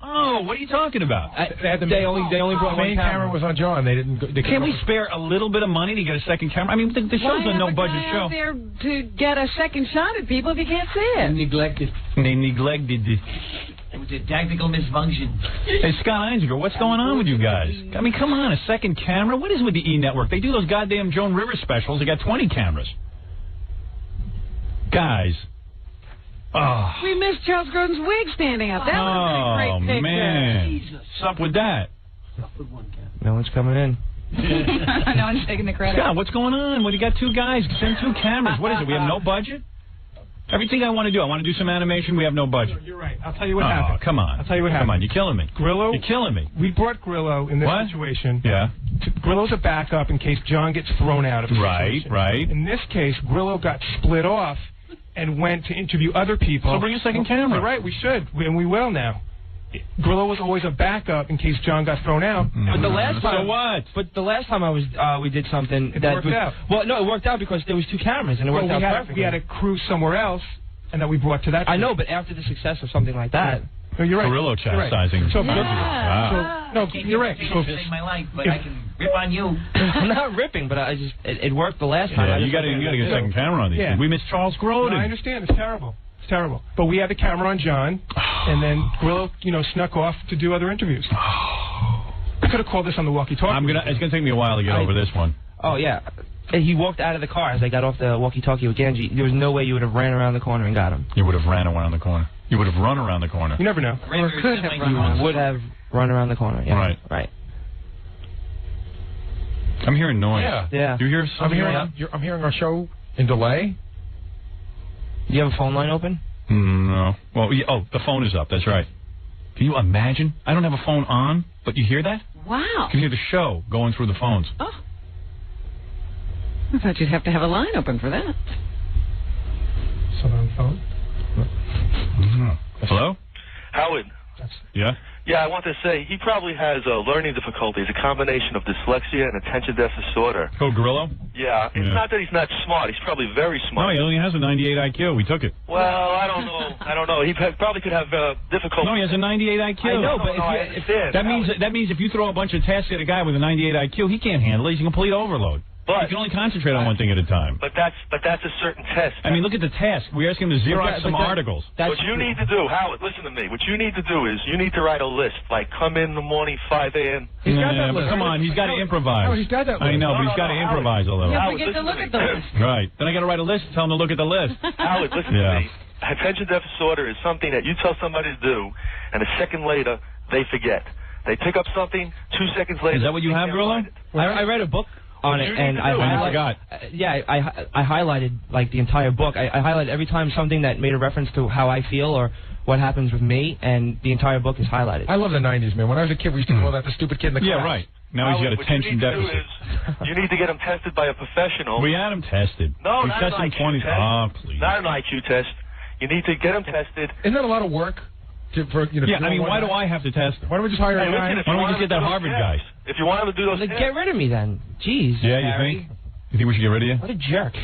Oh, what are you talking about? They only brought the main camera was on John. They didn't. Can't we spare a little bit of money to get a second camera? I mean, the show's a no-budget show. Why have a guy out there to get a second shot at people if you can't see it? They neglected it. It was a tactical misfunction. Hey, Scott Einziger, what's going on with you guys? I mean, come on, a second camera? What is with the E! Network? They do those goddamn Joan Rivers specials. They got 20 cameras. Guys. Oh. We missed Charles Grodin's wig standing up. That would have been a great picture. Man. What's up with that? No one's coming in. No one's taking the credit. Scott, what's going on? Well, you got two guys. Send two cameras. What is it? We have no budget? Everything I want to do. I want to do some animation. We have no budget. You're right. I'll tell you what happened. Come on. I'll tell you what happened. Come on. You're killing me. Grillo. You're killing me. We brought Grillo in this situation. Yeah. Grillo's a backup in case John gets thrown out of the situation. Right. In this case, Grillo got split off and went to interview other people. So bring a second camera. You're right. We should. And we will now. Grillo was always a backup in case John got thrown out. But the last time, so what? But the last time we did something it worked out. Well, no, it worked out because there was two cameras and it worked out perfectly. We had a crew somewhere else, and that we brought to that. I know, but after the success of something like that. Yeah. No, you're right. Carrillo chastising. So, wow. no, you're right. So, saving my life, but I can rip on you. I'm not ripping, but I just it worked the last time. Yeah, you got to get a second camera on these things. We missed Charles Grodin. No, I understand. It's terrible. It's terrible. But we had the camera on John, and then Grillo, snuck off to do other interviews. I could have called this on the walkie-talkie. It's gonna take me a while to get over this one. Oh yeah. He walked out of the car as I got off the walkie-talkie with Ganji. There was no way you would have ran around the corner and got him. You would have ran around the corner. You would have run around the corner. You never know. Or could have run. You would have run around the corner. Yeah. Right. I'm hearing noise. Yeah. Do you hear something? I'm hearing our show in delay. Do you have a phone line open? No. Well, the phone is up. That's right. Can you imagine? I don't have a phone on, but you hear that? Wow. You can hear the show going through the phones. Oh. I thought you'd have to have a line open for that. Someone on the phone? Hello? Howard. Yeah? Yeah, I want to say he probably has learning difficulties, a combination of dyslexia and attention deficit disorder. Oh, Grillo? Yeah, it's not that he's not smart. He's probably very smart. No, he only has a 98 IQ. We took it. Well, I don't know. He probably could have difficulties. No, he has a 98 IQ. I know, but that means if you throw a bunch of tasks at a guy with a 98 IQ, he can't handle it. He's a complete overload. But you can only concentrate on one thing at a time. But that's a certain test. I mean, look at the task. We asked him to Xerox some articles. What you need to do, Howard, listen to me. What you need to do is you need to write a list, like come in the morning 5 a.m. He's got that but list. come on, he's got to improvise. No, he's got that list. I know, but he's got to improvise a little. Yeah, we get to look at the list. Right. Then I got to write a list and tell him to look at the list. Howard, listen to me. Attention deficit disorder is something that you tell somebody to do, and a second later, they forget. They pick up something, 2 seconds later. Is that what you have, Grillo? I read a book on it, and I forgot. I highlighted like the entire book. I highlighted every time something that made a reference to how I feel or what happens with me, and the entire book is highlighted. I love the 90s, man. When I was a kid, we used to call that the stupid kid in the class. Yeah, right. Now he's got attention deficit. You need to get him tested by a professional. We had him tested. No, we not tested an him 20 IQ test. Oh, please. Not an IQ test. You need to get him tested. Isn't that a lot of work? I mean, why do I have to test him? Why don't we just hire a guy? Why don't we just get that Harvard guy? If you want him to do those tests. Get rid of me then. Jeez. Yeah, Gary. you think? You think we should get rid of you? What a jerk.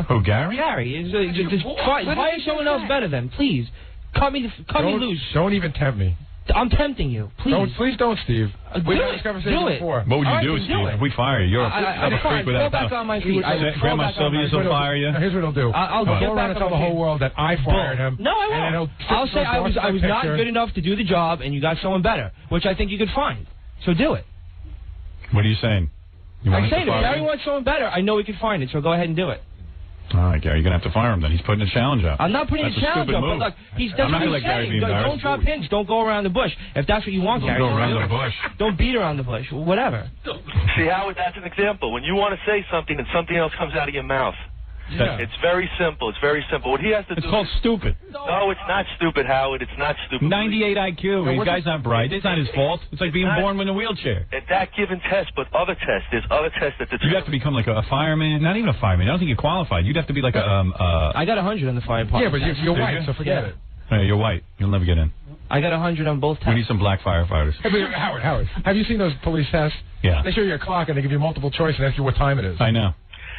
Oh, Gary? Gary, just hire someone else better then, please. Cut me loose. Don't even tempt me. I'm tempting you, please. Please don't, Steve. We've had this conversation before. What would you do, Steve, if we fire you? You're a freak without back on my feet. Grandma Sylvia's will fire you. Here's what he'll do. I'll go back around and tell the whole world that I fired him. No, I won't. I'll say I was not good enough to do the job, and you got someone better, which I think you could find. So do it. What are you saying? I'm saying if Gary wants someone better, I know we could find it, so go ahead and do it. All right, Gary, you're going to have to fire him then. He's putting a challenge out. I'm not putting a challenge out, but look, that's what he's saying. Don't drop hints. Don't go around the bush. If that's what you want, Gary. Don't go around the bush. Don't beat around the bush. Whatever. See, Howard, that's an example. When you want to say something and something else comes out of your mouth. Yeah. It's very simple. It's very simple. What he has to do... It's called stupid. No, it's not stupid, Howard. It's not stupid. 98 IQ. The guy's not bright. It's not his fault. It's like being born in a wheelchair. At that given test, but other tests. There's other tests that... You'd have to become like a fireman. Not even a fireman. I don't think you're qualified. You'd have to be like a... I got 100 on the fire department. Yeah, but you're white, so forget it. Hey, you're white. You'll never get in. I got 100 on both tests. We need some black firefighters. Hey, but Howard, have you seen those police tests? Yeah. They show you a clock and they give you multiple choice and ask you what time it is. I know.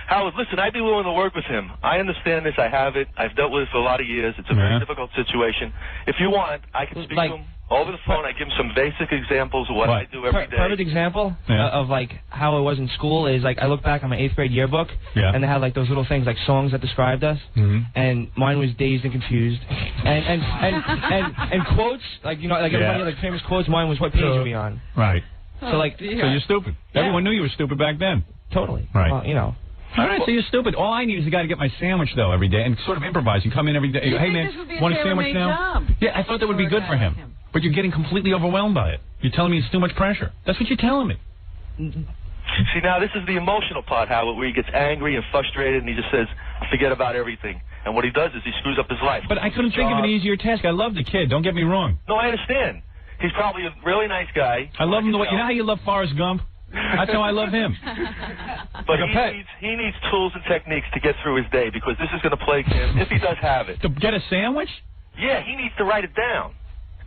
Howard, listen, I'd be willing to work with him. I understand this. I have it. I've dealt with it for a lot of years. It's a very difficult situation. If you want, I can speak to him over the phone. I give him some basic examples of what I do every day. Perfect example of like how I was in school is like I look back on my 8th grade yearbook and they had like those little things like songs that described us, and mine was Dazed and Confused, and quotes like like everybody had like famous quotes. Mine was what page are we on? Right. So like so you're stupid. Everyone knew you were stupid back then. Totally. Right. Well, All right, so you're stupid. All I need is a guy to get my sandwich, though, every day and sort of improvise. You come in every day. Hey, man, want a sandwich now? Yeah, I thought that would be good for him. But you're getting completely overwhelmed by it. You're telling me it's too much pressure. That's what you're telling me. See, now, this is the emotional part, Howard, where he gets angry and frustrated and he just says, forget about everything. And what he does is he screws up his life. But I couldn't think of an easier task. I love the kid. Don't get me wrong. No, I understand. He's probably a really nice guy. I love him the way... You know how you love Forrest Gump? That's how I love him. But he needs tools and techniques to get through his day because this is going to plague him if he does have it. To get a sandwich? Yeah, he needs to write it down.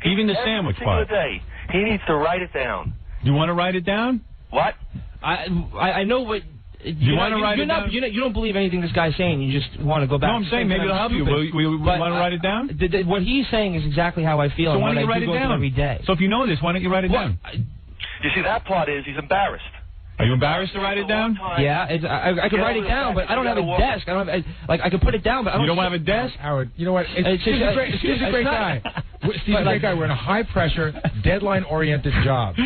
Even the sandwich part? Every single day. He needs to write it down. You want to write it down? What? I know what... You want to write it down? You don't believe anything this guy's saying. You just want to go back. No, I'm saying maybe it'll help you. Will you want to write it down? What he's saying is exactly how I feel. So why don't you write it down every day? So if you know this, why don't you write it down? You see, that part is he's embarrassed. Are you embarrassed to write it down? Yeah, I could write it down, but I don't have a desk. I don't have I could put it down, but I don't. You don't have a desk, Howard. You know what? Steve's a great guy. Steve's a great guy. We're in a high-pressure, deadline-oriented job. Do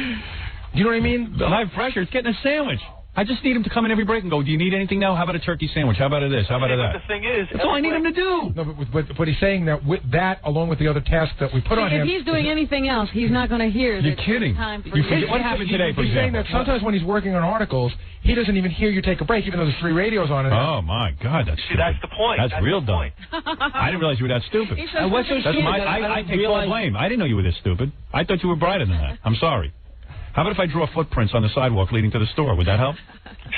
you know what I mean? The high pressure. It's getting a sandwich. I just need him to come in every break and go, do you need anything now? How about a turkey sandwich? How about this? How about that? But the thing is, that's all I need him to do. No, but he's saying that with that, along with the other tasks that we put on him. If he's doing anything else, he's not going to hear. You're kidding. What happened today, for example? He's saying that sometimes when he's working on articles, he doesn't even hear you take a break, even though there's 3 radios on it. Oh, my God. That's stupid. That's the point. That's real dumb. I didn't realize you were that stupid. I take full blame. I didn't know you were this stupid. I thought you were brighter than that. I'm sorry. How about if I draw footprints on the sidewalk leading to the store? Would that help?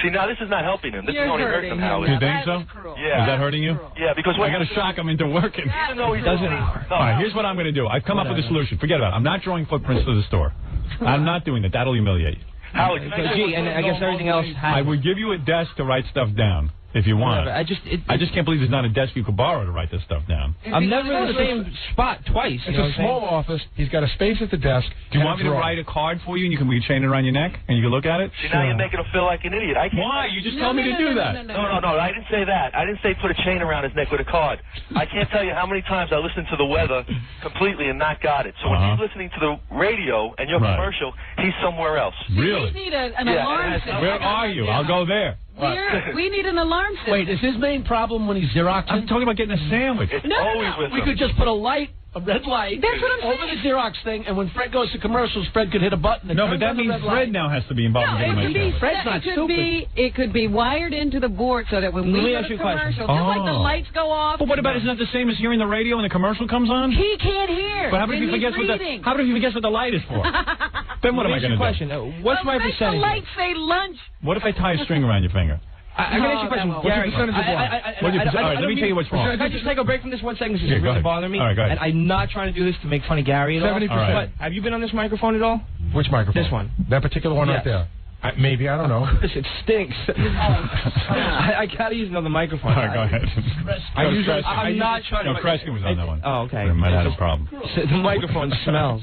See, now this is not helping him. This is only hurting him, Howard. You think so? Yeah. Is that hurting you? Yeah, because I got to shock him into working. Even though he doesn't. All right, here's what I'm going to do. I've come up with a solution. Forget about it. I'm not drawing footprints to the store. I'm not doing that. That'll humiliate you. Howard, and I guess everything else. I would give you a desk to write stuff down. If you want. I just can't believe there's not a desk you could borrow to write this stuff down. I'm never in the same spot twice. It's a small office. He's got a space at the desk. Do you want me to write a card for you and you can chain it around your neck and you can look at it? See, now you're making him feel like an idiot. I can't. Why? You just told me to do that. No, I didn't say that. I didn't say put a chain around his neck with a card. I can't tell you how many times I listened to the weather completely and not got it. So when he's listening to the radio and your commercial, he's somewhere else. Really? We need an alarm system. Where are you? I'll go there. We need an alarm system. Wait, is his main problem when he's Xeroxing? I'm talking about getting a sandwich. It's always with We him. could just put a light, a red light, That's what I'm over the Xerox thing, and when Fred goes to commercials, Fred could hit a button. No, but that means Fred now has to be involved in getting my sandwich. Fred's not stupid. It could be wired into the board so that when we go to commercial, just like the lights go off. But what about, isn't that the same as hearing the radio when the commercial comes on? He can't hear. But how about if he forgets what the light is for? Then what am I going to do? What's my percentage? The lights say lunch. What if I tie a string around your finger? I'm going to ask you a question. Gary, all right, let me tell you what's wrong. Can I just take a break from this 1 second? This is really bothering me. All right, go ahead. And I'm not trying to do this to make fun of Gary at all. 70%. But have you been on this microphone at all? Which microphone? This one. That particular one right there. Maybe, I don't know. It stinks. I gotta use another microphone. All right, go ahead. I'm not trying to. No, Kreskin was on that one. Oh, okay. We might have had a problem. The microphone smells.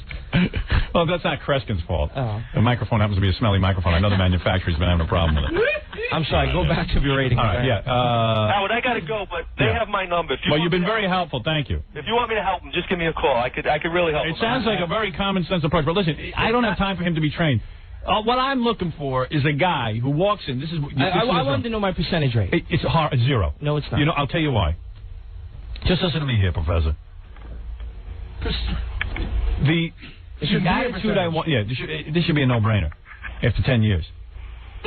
Well, that's not Kreskin's fault. Oh. The microphone happens to be a smelly microphone. I know the manufacturer's been having a problem with it. I'm sorry. Go back to your rating. All right, yeah. Howard, I gotta go, but they have my number. Well, you've been very helpful. Thank you. If you want me to help him, just give me a call. I could really help him. It sounds like a very common sense approach. But listen, I don't have time for him to be trained. What I'm looking for is a guy who walks in. This is. I wanted to know my percentage rate. It's zero. No, it's not. You know, I'll tell you why. Just listen to me here, Professor. The attitude I want. Yeah, this should be a no-brainer. After 10 years,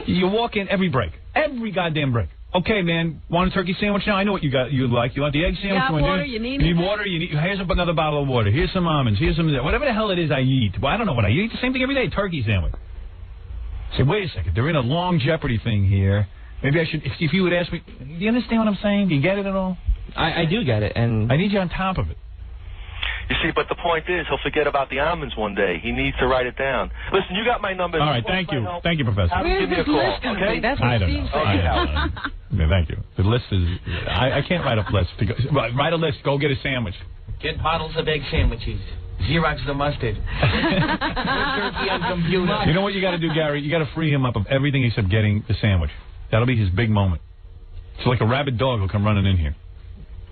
you walk in every break, every goddamn break. Okay, man, want a turkey sandwich now? I know what you got. You like. You want the egg sandwich? You got water? You need water? Here's another bottle of water. Here's some almonds. Here's some whatever the hell it is I eat. Well, I don't know what I eat. I eat the same thing every day. Turkey sandwich. Say, wait a second. They're in a long Jeopardy thing here. Maybe I should. If you would ask me, do you understand what I'm saying? Do you get it at all? I do get it, and I need you on top of it. You see, but the point is, he'll forget about the almonds one day. He needs to write it down. Listen, you got my number. All right, thank you. Thank you, Professor. Give me a call, okay? That's what I don't know. Yeah, thank you. The list is... I can't write a list. Write a list. Go get a sandwich. Get bottles of egg sandwiches. Xerox the mustard. Turkey on computer. You know what you got to do, Gary? You got to free him up of everything except getting the sandwich. That'll be his big moment. It's like a rabid dog will come running in here.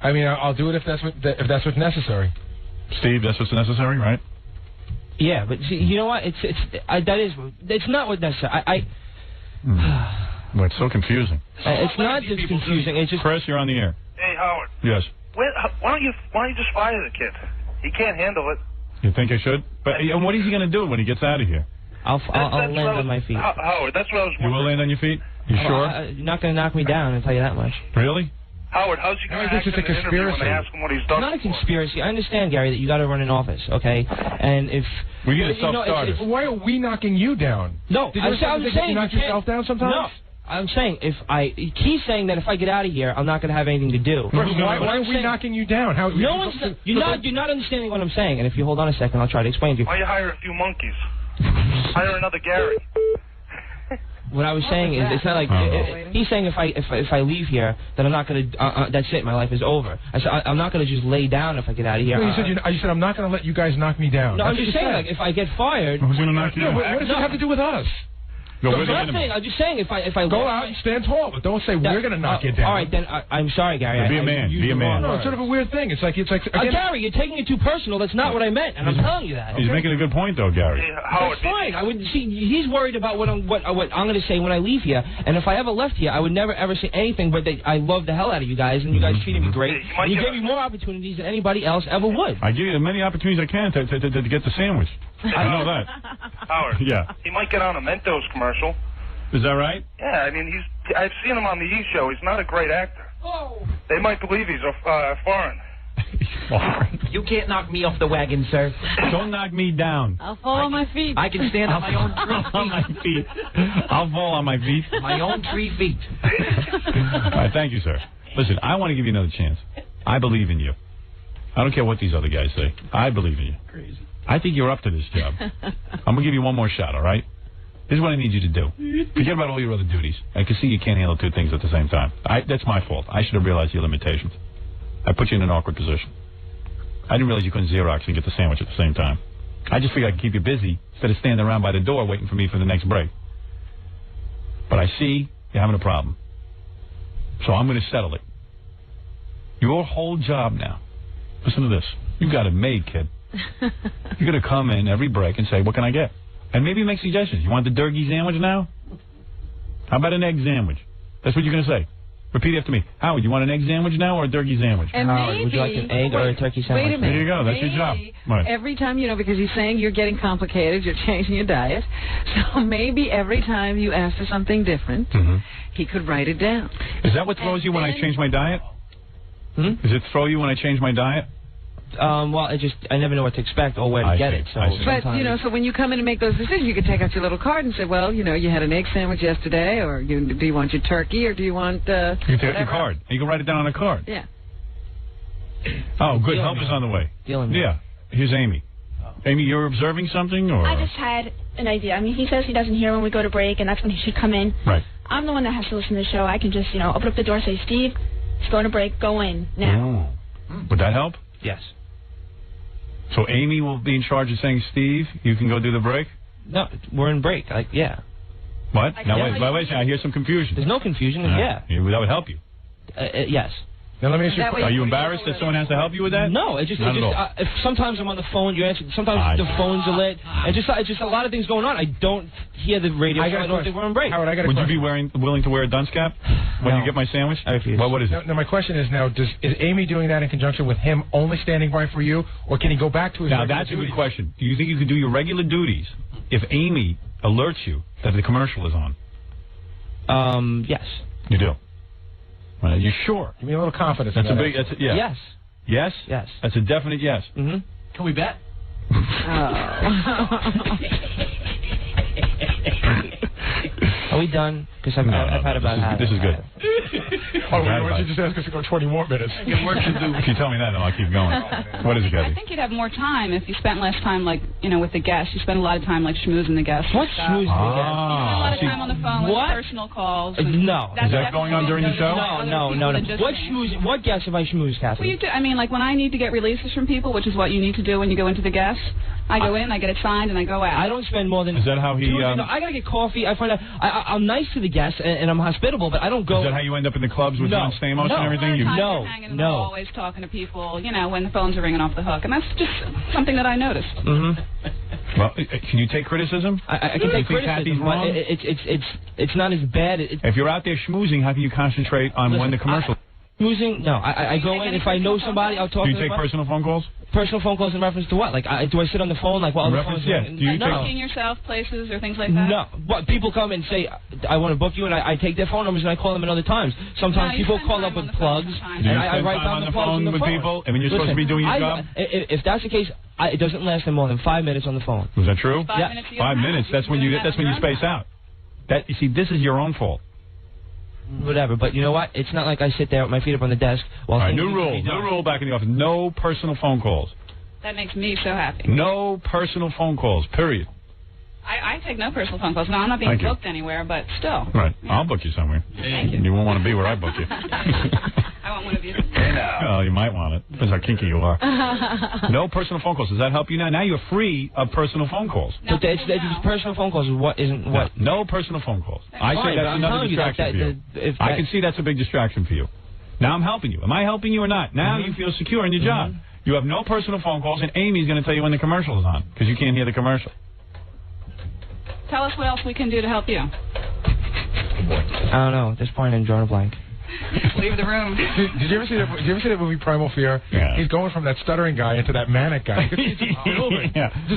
I mean, I'll do it if that's what's necessary. Steve, that's what's necessary, right? Yeah, but see, you know what? It's not what necessary. Well, it's so confusing. It's not just confusing. It's just. Chris, you're on the air. Hey, Howard. Yes. Why don't you just fire the kid? He can't handle it. You think I should? But what is he going to do when he gets out of here? I'll land on my feet. Howard, that's what I was wondering. You will land on your feet? You sure? You're not going to knock me down, I'll tell you that much. Really? Howard, how's he going to act in an interview when they ask him what he's done? It's not a conspiracy. I understand, Gary, that you got to run an office, okay? And if we need a self-starter. Why are we knocking you down? No, I'm saying you knock yourself down sometimes. No. I'm saying he's saying that if I get out of here, I'm not going to have anything to do. Why are we knocking you down? You're not understanding what I'm saying. And if you hold on a second, I'll try to explain to you. Why you hire a few monkeys? Hire another Gary. What I was saying is, it's not like he's saying if I leave here, then I'm not going to. That's it. My life is over. I said I'm not going to just lay down if I get out of here. No, you said I'm not going to let you guys knock me down. No, I'm just saying, like, if I get fired. Who's going to knock you down? What does it have to do with us? No, I'm not saying. I'm just saying if I go out and stand tall, but don't say we're going to knock you down. All right, then I'm sorry, Gary. Be a man. Be a man. No, it's sort of a weird thing. It's like again, Gary, you're taking it too personal. That's not what I meant, and I'm telling you that. He's making a good point, though, Gary. That's fine. I would see. He's worried about what I'm going to say when I leave here, and if I ever left here, I would never ever say anything but that I love the hell out of you guys, and you guys treated me great. And you gave me more opportunities than anybody else ever would. I give you as many opportunities as I can to get the sandwich. I know that. Howard. Yeah. He might get on a Mentos commercial. Is that right? Yeah, I mean, I've seen him on the E! Show. He's not a great actor. Oh. They might believe he's foreign. You can't knock me off the wagon, sir. Don't knock me down. I'll fall on my feet. I can stand on my own 3 feet. On my feet. I'll fall on my feet. My own 3 feet. All right, thank you, sir. Listen, I want to give you another chance. I believe in you. I don't care what these other guys say. I believe in you. Crazy. I think you're up to this job. I'm going to give you one more shot, all right? This is what I need you to do. Forget about all your other duties. I can see you can't handle 2 things at the same time. That's my fault. I should have realized your limitations. I put you in an awkward position. I didn't realize you couldn't Xerox and get the sandwich at the same time. I just figured I could keep you busy instead of standing around by the door waiting for me for the next break. But I see you're having a problem. So I'm going to settle it. Your whole job now, listen to this. You got it made, kid. You're going to come in every break and say, what can I get? And maybe make suggestions. You want the turkey sandwich now? How about an egg sandwich? That's what you're going to say. Repeat after me. Howard, you want an egg sandwich now or a turkey sandwich? And Howard, would you like an egg or a turkey sandwich? Wait a minute. There you go. That's your job. Right. Every time, because he's saying you're getting complicated, you're changing your diet. So maybe every time you ask for something different, he could write it down. Is that what throws you when I change my diet? Does it throw you when I change my diet? Well, I never know what to expect or where to get it. So but, so when you come in and make those decisions, you can take out your little card and say, well, you had an egg sandwich yesterday, or do you want your turkey, or do you want you can take out your card. You can write it down on a card. Yeah. Oh, good. Help is on the way. Yeah. Here's Amy. Amy, you're observing something, or? I just had an idea. I mean, he says he doesn't hear when we go to break, and that's when he should come in. Right. I'm the one that has to listen to the show. I can just, open up the door and say, Steve, it's going to break. Go in now. Would that help? Yes. So Amy will be in charge of saying, Steve, you can go do the break? No, we're in break. Yeah. What? Now, wait a second. I hear some confusion. There's no confusion. Yeah. That would help you. Yes. Now let me ask you. Are you embarrassed that someone has to help you with that? No, if sometimes I'm on the phone, you answer. Sometimes the phones are lit. It's just a lot of things going on. I don't hear the radio. I don't think we're on break. Howard, I got a Would question. you be willing to wear a dunce cap when you get my sandwich? I refuse. Well, what is it? Now, my question is now: is Amy doing that in conjunction with him only standing by for you, or can he go back to his? Now that's a good question. Do you think you could do your regular duties if Amy alerts you that the commercial is on? Yes. You do. You sure? Give me a little confidence. That's a big. Yeah. Yes. Yes. Yes. That's a definite yes. Can we bet? Are we done? Because I've had about half. This is good. Why don't you just ask us to go 20 more minutes? If you tell me that, then I'll keep going. What is it, Kathy? I think you'd have more time if you spent less time, with the guests. You spend a lot of time, schmoozing the guests. What schmoozing the guests? You spend a lot of time on the phone with personal calls. No. Is that going on during the show? No. What guests have I schmoozed, Kathy? Well, you do. I mean, when I need to get releases from people, which is what you need to do when you go into the guests, I go in, I get it signed, and I go out. I don't spend more than... Is that how he... I got to get coffee. I find out... I'm nice to the guests, and I'm hospitable, but I don't go... Is that how you end up in the clubs with John Stamos and everything? Hanging in the hallways talking to people, when the phones are ringing off the hook. And that's just something that I noticed. Well, can you take criticism? I can take criticism, but it's not as bad. If you're out there schmoozing, how can you concentrate on when the commercial... Schmoozing? No. I go in. If I know somebody, I'll talk to them. Do you take personal phone calls? Personal phone calls in reference to what? Do I sit on the phone while the phone's ringing? Do you booking yourself places or things like that? No. What people come and say, I want to book you, and I take their phone numbers and I call them at other times. Sometimes people call up with plugs, and I write down the plugs on the phone with people. I mean, you're supposed to be doing your job. If that's the case, it doesn't last more than 5 minutes on the phone. Was that true? 5 minutes. 5 minutes. That's when you space out. You see, this is your own fault. Whatever, but you know what? It's not like I sit there with my feet up on the desk while... All right, new rule back in the office. No personal phone calls. That makes me so happy. No personal phone calls, period. I take no personal phone calls. No, I'm not being booked anywhere, but still. Right. Yeah. I'll book you somewhere. Thank you. You won't want to be where I book you. I want one of you. Oh, you might want it. Depends how kinky you are. No personal phone calls. Does that help you now? Now you're free of personal phone calls. But it's personal phone calls is what isn't what? No personal phone calls. I say Fine, that's another distraction for you. I can see that's a big distraction for you. Now I'm helping you. Am I helping you or not? Now you feel secure in your job. You have no personal phone calls, and Amy's going to tell you when the commercial is on, because you can't hear the commercial. Tell us what else we can do to help you. I don't know. At this point, I'm drawing a blank. Leave the room. Did you ever see that movie Primal Fear? Yeah. He's going from that stuttering guy into that manic guy.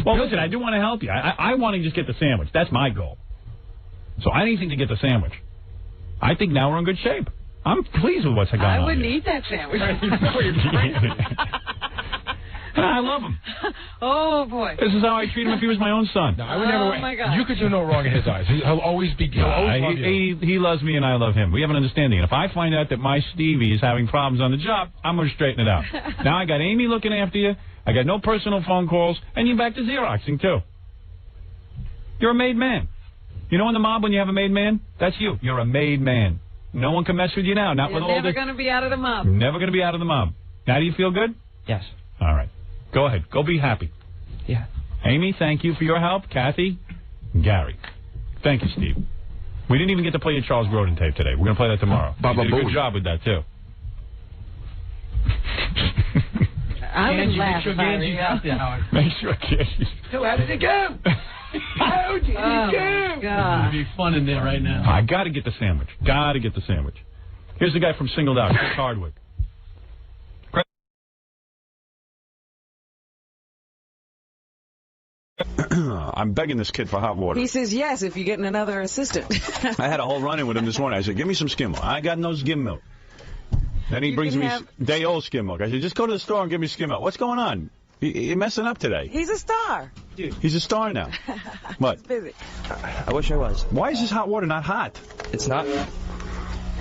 Well, listen, I do want to help you. I want to just get the sandwich. That's my goal. So anything to get the sandwich. I think now we're in good shape. I'm pleased with what's going on. I wouldn't eat that sandwich. I love him. Oh, boy. This is how I treat him if he was my own son. No, I would never. Oh, my God. You could do no wrong in his eyes. He'll always be. He'll always love you. He loves me and I love him. We have an understanding. And if I find out that my Stevie is having problems on the job, I'm going to straighten it out. Now I got Amy looking after you. I got no personal phone calls. And you're back to Xeroxing, too. You're a made man. You know in the mob when you have a made man? That's you. You're a made man. No one can mess with you now. Not You're with all never going to be out of the mob. Never going to be out of the mob. Now do you feel good? Yes. All right. Go ahead. Go be happy. Yeah. Amy, thank you for your help. Kathy, Gary. Thank you, Steve. We didn't even get to play your Charles Grodin tape today. We're going to play that tomorrow. You did a good job with that, too. I would laugh if I were you. Make sure Angie's... So how did it go? How did it go? God. It'd be fun in there right now. I got to get the sandwich. Got to get the sandwich. Here's the guy from Singled Out, Chris Hardwick. I'm begging this kid for hot water. He says yes if you're getting another assistant. I had a whole run-in with him this morning. I said, give me some skim milk. I got no skim milk. Then he brings me day-old skim milk. I said, just go to the store and give me skim milk. What's going on? You're messing up today. He's a star. He's a star now. What? He's busy. I wish I was. Why is this hot water not hot? It's not.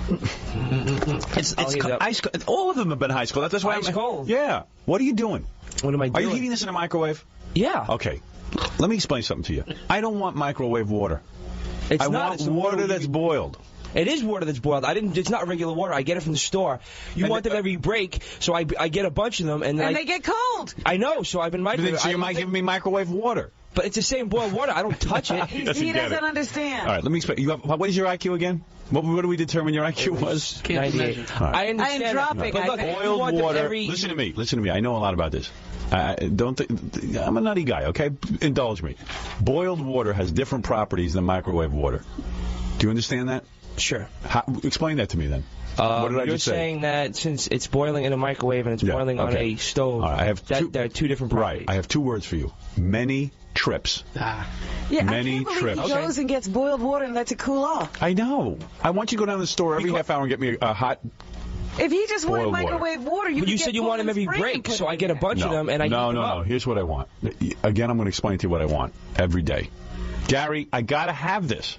It's ice cold. All of them have been ice cold. That's why ice cold. Yeah. What are you doing? What am I doing? Are you heating this in a microwave? Yeah. Okay. Let me explain something to you. I don't want microwave water. I want water that's boiled. It is water that's boiled. It's not regular water. I get it from the store. You want them every break, so I get a bunch of them, and they get cold. I know. So I've been microwaving. So you might give me microwave water. But it's the same boiled water. I don't touch it. He doesn't understand. All right. Let me explain. What is your IQ again? What do we determine your IQ was? 98. Right. I understand. I'm dropping. But look, boiled water. Listen to me. Listen to me. I know a lot about this. I'm a nutty guy, okay? Indulge me. Boiled water has different properties than microwave water. Do you understand that? Sure. Explain that to me then. What did I just say? You're saying that since it's boiling in a microwave and it's boiling on a stove, I have there are two different properties. Right. I have two words for you. Many trips. Yeah, many I can't believe trips. He goes and gets boiled water and lets it cool off. I know. I want you to go down to the store every half hour and get me a hot. If he just wanted microwave water, you said you want him every break, so I get a bunch of them and I No. Here's what I want. Again, I'm going to explain to you what I want every day. Gary, I got to have this.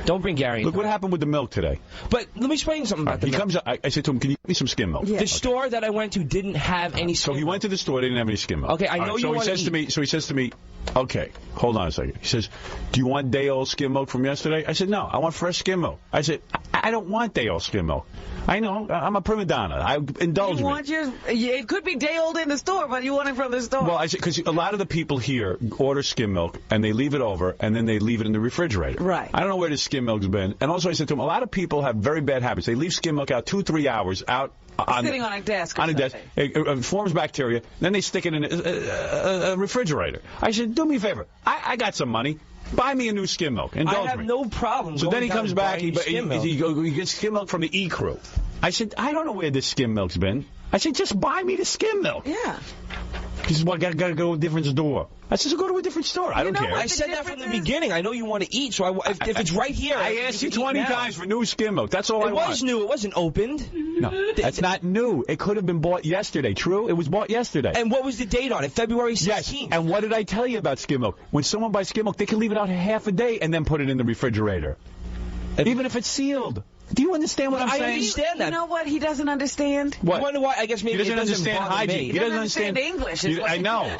Don't bring Gary. Look what happened with the milk today. But let me explain something about the milk. Comes. I said to him, "Can you give me some skim milk?" Yeah. The store that I went to didn't have any skim milk. So he went to the store, they didn't have any skim milk. Okay, I know you want to eat. So he says to me, okay, hold on a second. He says, do you want day-old skim milk from yesterday? I said, no, I want fresh skim milk. I said, I don't want day-old skim milk. I know, I'm a prima donna. Indulge me. It could be day-old in the store, but you want it from the store. Well, I said, because a lot of the people here order skim milk, and they leave it over, and then they leave it in the refrigerator. Right. I don't know where the skim milk's been. And also I said to him, a lot of people have very bad habits. They leave skim milk out 2-3 hours out. Sitting on a desk. On a desk. It forms bacteria. Then they stick it in a refrigerator. I said, do me a favor. I got some money. Buy me a new skim milk. Indulge me. I have no problem. So then he comes back. He gets skim milk from the E Crew. I said, I don't know where this skim milk's been. I said, just buy me the skim milk. Yeah. He says, well, I got to go to a different store. I said, so go to a different store. I don't care. I said that from the beginning. I know you want to eat, so if it's right here. I asked you 20 times for new skim milk. That's all I want. It was new. It wasn't opened. No, that's not new. It could have been bought yesterday. True? It was bought yesterday. And what was the date on it? February 16th. Yes. And what did I tell you about skim milk? When someone buys skim milk, they can leave it out half a day and then put it in the refrigerator. Even if it's sealed. Do you understand what I'm saying? I understand that. You know what he doesn't understand? What? You wonder why? I guess maybe he doesn't understand hygiene. He doesn't understand English. I know.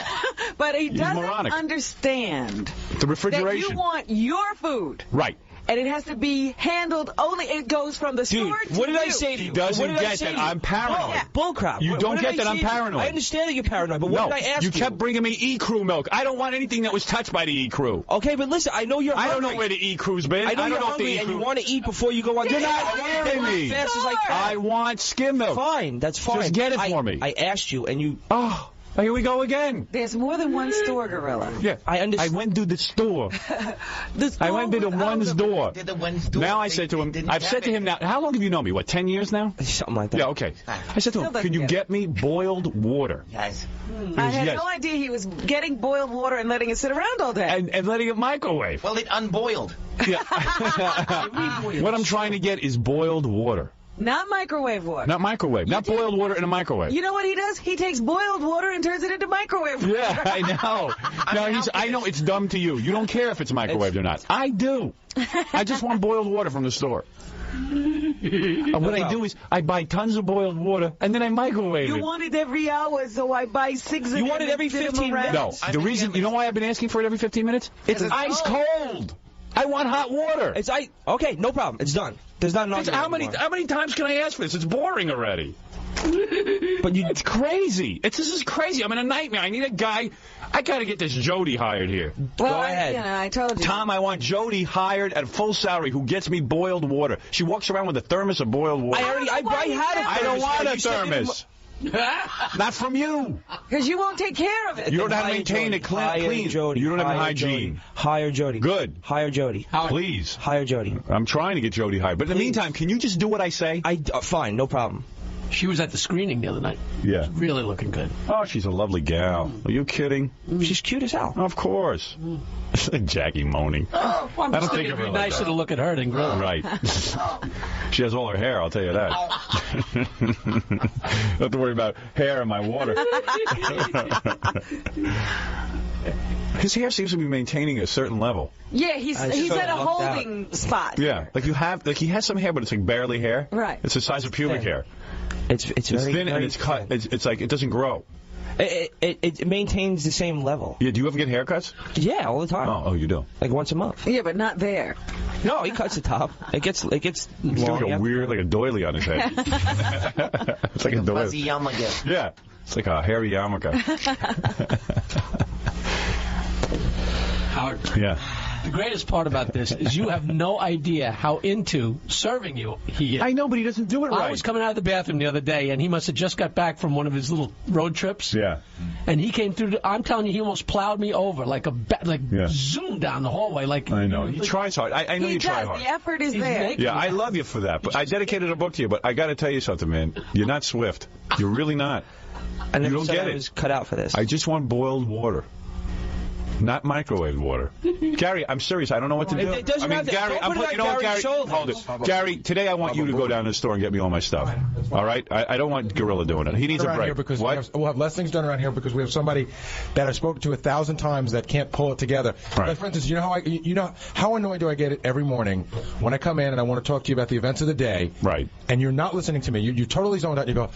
But he doesn't understand the refrigeration. that you want your food. Right. and it has to be handled only. It goes from the store to what did I you. say to you? He doesn't What did I get say that to you? I'm paranoid. Bullcrap. You don't What get did that I I'm say to you? paranoid. I understand that you're paranoid, but what did I ask you? You kept bringing me E-Crew milk. I don't want anything that was touched by the E-Crew. Okay, but listen, I know you're hungry. I don't know where the E-Crew's been. I know you're what hungry the and E-Crew... you want to eat before you go on. You're not hearing me. As fast as I can. I want skim milk. Fine, that's fine. Just get it for me. I asked you, and you... Oh, here we go again. There's more than one store, Gorilla. Yeah, I understand. I went to the store. I went to the one store. Now I said to him, I've said to him now, how long have you known me? What, 10 years now? Something like that. Yeah, okay. I said to him, can you get me boiled water? Yes. I had no idea he was getting boiled water and letting it sit around all day. And letting it microwave. Well, it unboiled. Yeah. What I'm trying to get is boiled water. Not microwave water. Not microwave. Not boiled water in a microwave. You know what he does? He takes boiled water and turns it into microwave water. Yeah, I know. I know it's dumb to you. You don't care if it's microwaved or not. I do. I just want boiled water from the store. And what I do is I buy tons of boiled water and then I microwave it. You want it every hour, so I buy 6 of them. You want it every 15 minutes? No. The reason, you know why I've been asking for it every 15 minutes? It's ice cold. I want hot water. Okay, no problem. It's done. There's not enough. How many times can I ask for this? It's boring already. But it's crazy. This is crazy. I'm in a nightmare. I need a guy. I got to get this Jody hired here. Well, Go ahead. I told you. Tom, I want Jody hired at full salary who gets me boiled water. She walks around with a thermos of boiled water. I had a thermos. I don't want a thermos. Not from you. Because you won't take care of it. You don't have to maintain it clean. Jody. You don't have the hygiene. Hire Jody. Good. Hire Jody. Please. Hire Jody. I'm trying to get Jody hired. But in the meantime, can you just do what I say? Fine, no problem. She was at the screening the other night. Yeah. Really looking good. Oh, she's a lovely gal. Are you kidding? She's cute as hell. Of course. Jackie moaning. Oh, well, I don't think of her like nicer that. to look at her than Gorilla. Right. She has all her hair, I'll tell you that. Don't have to worry about hair in my water. His hair seems to be maintaining a certain level. Yeah, he's at a holding spot. Yeah, he has some hair, but it's like barely hair. Right. It's the size of pubic hair. It's very thin and it's cut. It's like it doesn't grow. It maintains the same level. Yeah. Do you ever get haircuts? Yeah, all the time. Oh, you do. Like once a month. Yeah, but not there. No, he cuts the top. It gets He's long. got like a doily on his head. It's like a doily. Fuzzy yarmulke. Yeah. It's like a hairy yarmulke. Howard. Yeah. The greatest part about this is you have no idea how into serving you he is. I know, but he doesn't do it right. I was coming out of the bathroom the other day, and he must have just got back from one of his little road trips. Yeah. And he came through. I'm telling you, he almost plowed me over like zoomed down the hallway. Like I know. He tries hard. I know you try hard. The effort is there. Yeah, I love you for that. But I dedicated a book to you. But I got to tell you something, man. You're not Swift. You're really not. I never You don't said get I it. was cut out for this. I just want boiled water. Not microwave water. Gary, I'm serious. I don't know what to do. It doesn't matter. Gary, Don't put it on you know what, Gary? Gary's shoulders. Hold it. Gary, today I want you to go down to the store and get me all my stuff. All right? I don't want Gorilla doing it. He needs a around break. Here because What? we'll have less things done around here because we have somebody that I've spoken to 1,000 times that can't pull it together. Right. Like, for instance, you know how annoyed do I get it every morning when I come in and I want to talk to you about the events of the day. Right. And you're not listening to me. You totally zoned out. And you go,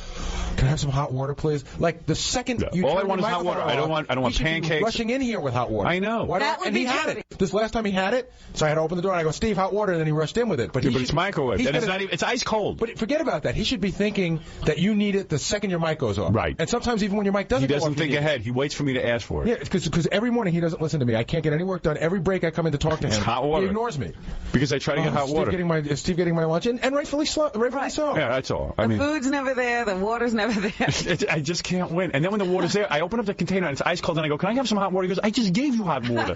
"Can I have some hot water, please?" Like the second you All turn I want your is hot water. microphone I don't want he should be pancakes. rushing in here with hot water. I know. And he had it. This last time he had it, so I had to open the door and I go, "Steve, hot water," and then he rushed in with it. But it's microwave. And it's ice cold. But forget about that. He should be thinking that you need it the second your mic goes off. Right. And sometimes even when your mic doesn't He doesn't go off, think ahead. He waits for me to ask for it. Yeah, because every morning he doesn't listen to me. I can't get any work done. Every break I come in to talk to him, It's hot water. he ignores me. Because I try to get hot water. Is Steve getting my lunch in? And rightfully so. Yeah, that's all. The food's never there. The water's never there. I just can't win. And then when the water's there, I open up the container and it's ice cold, and I go, "Can I have some hot water?" He goes, "I just gave you hot water."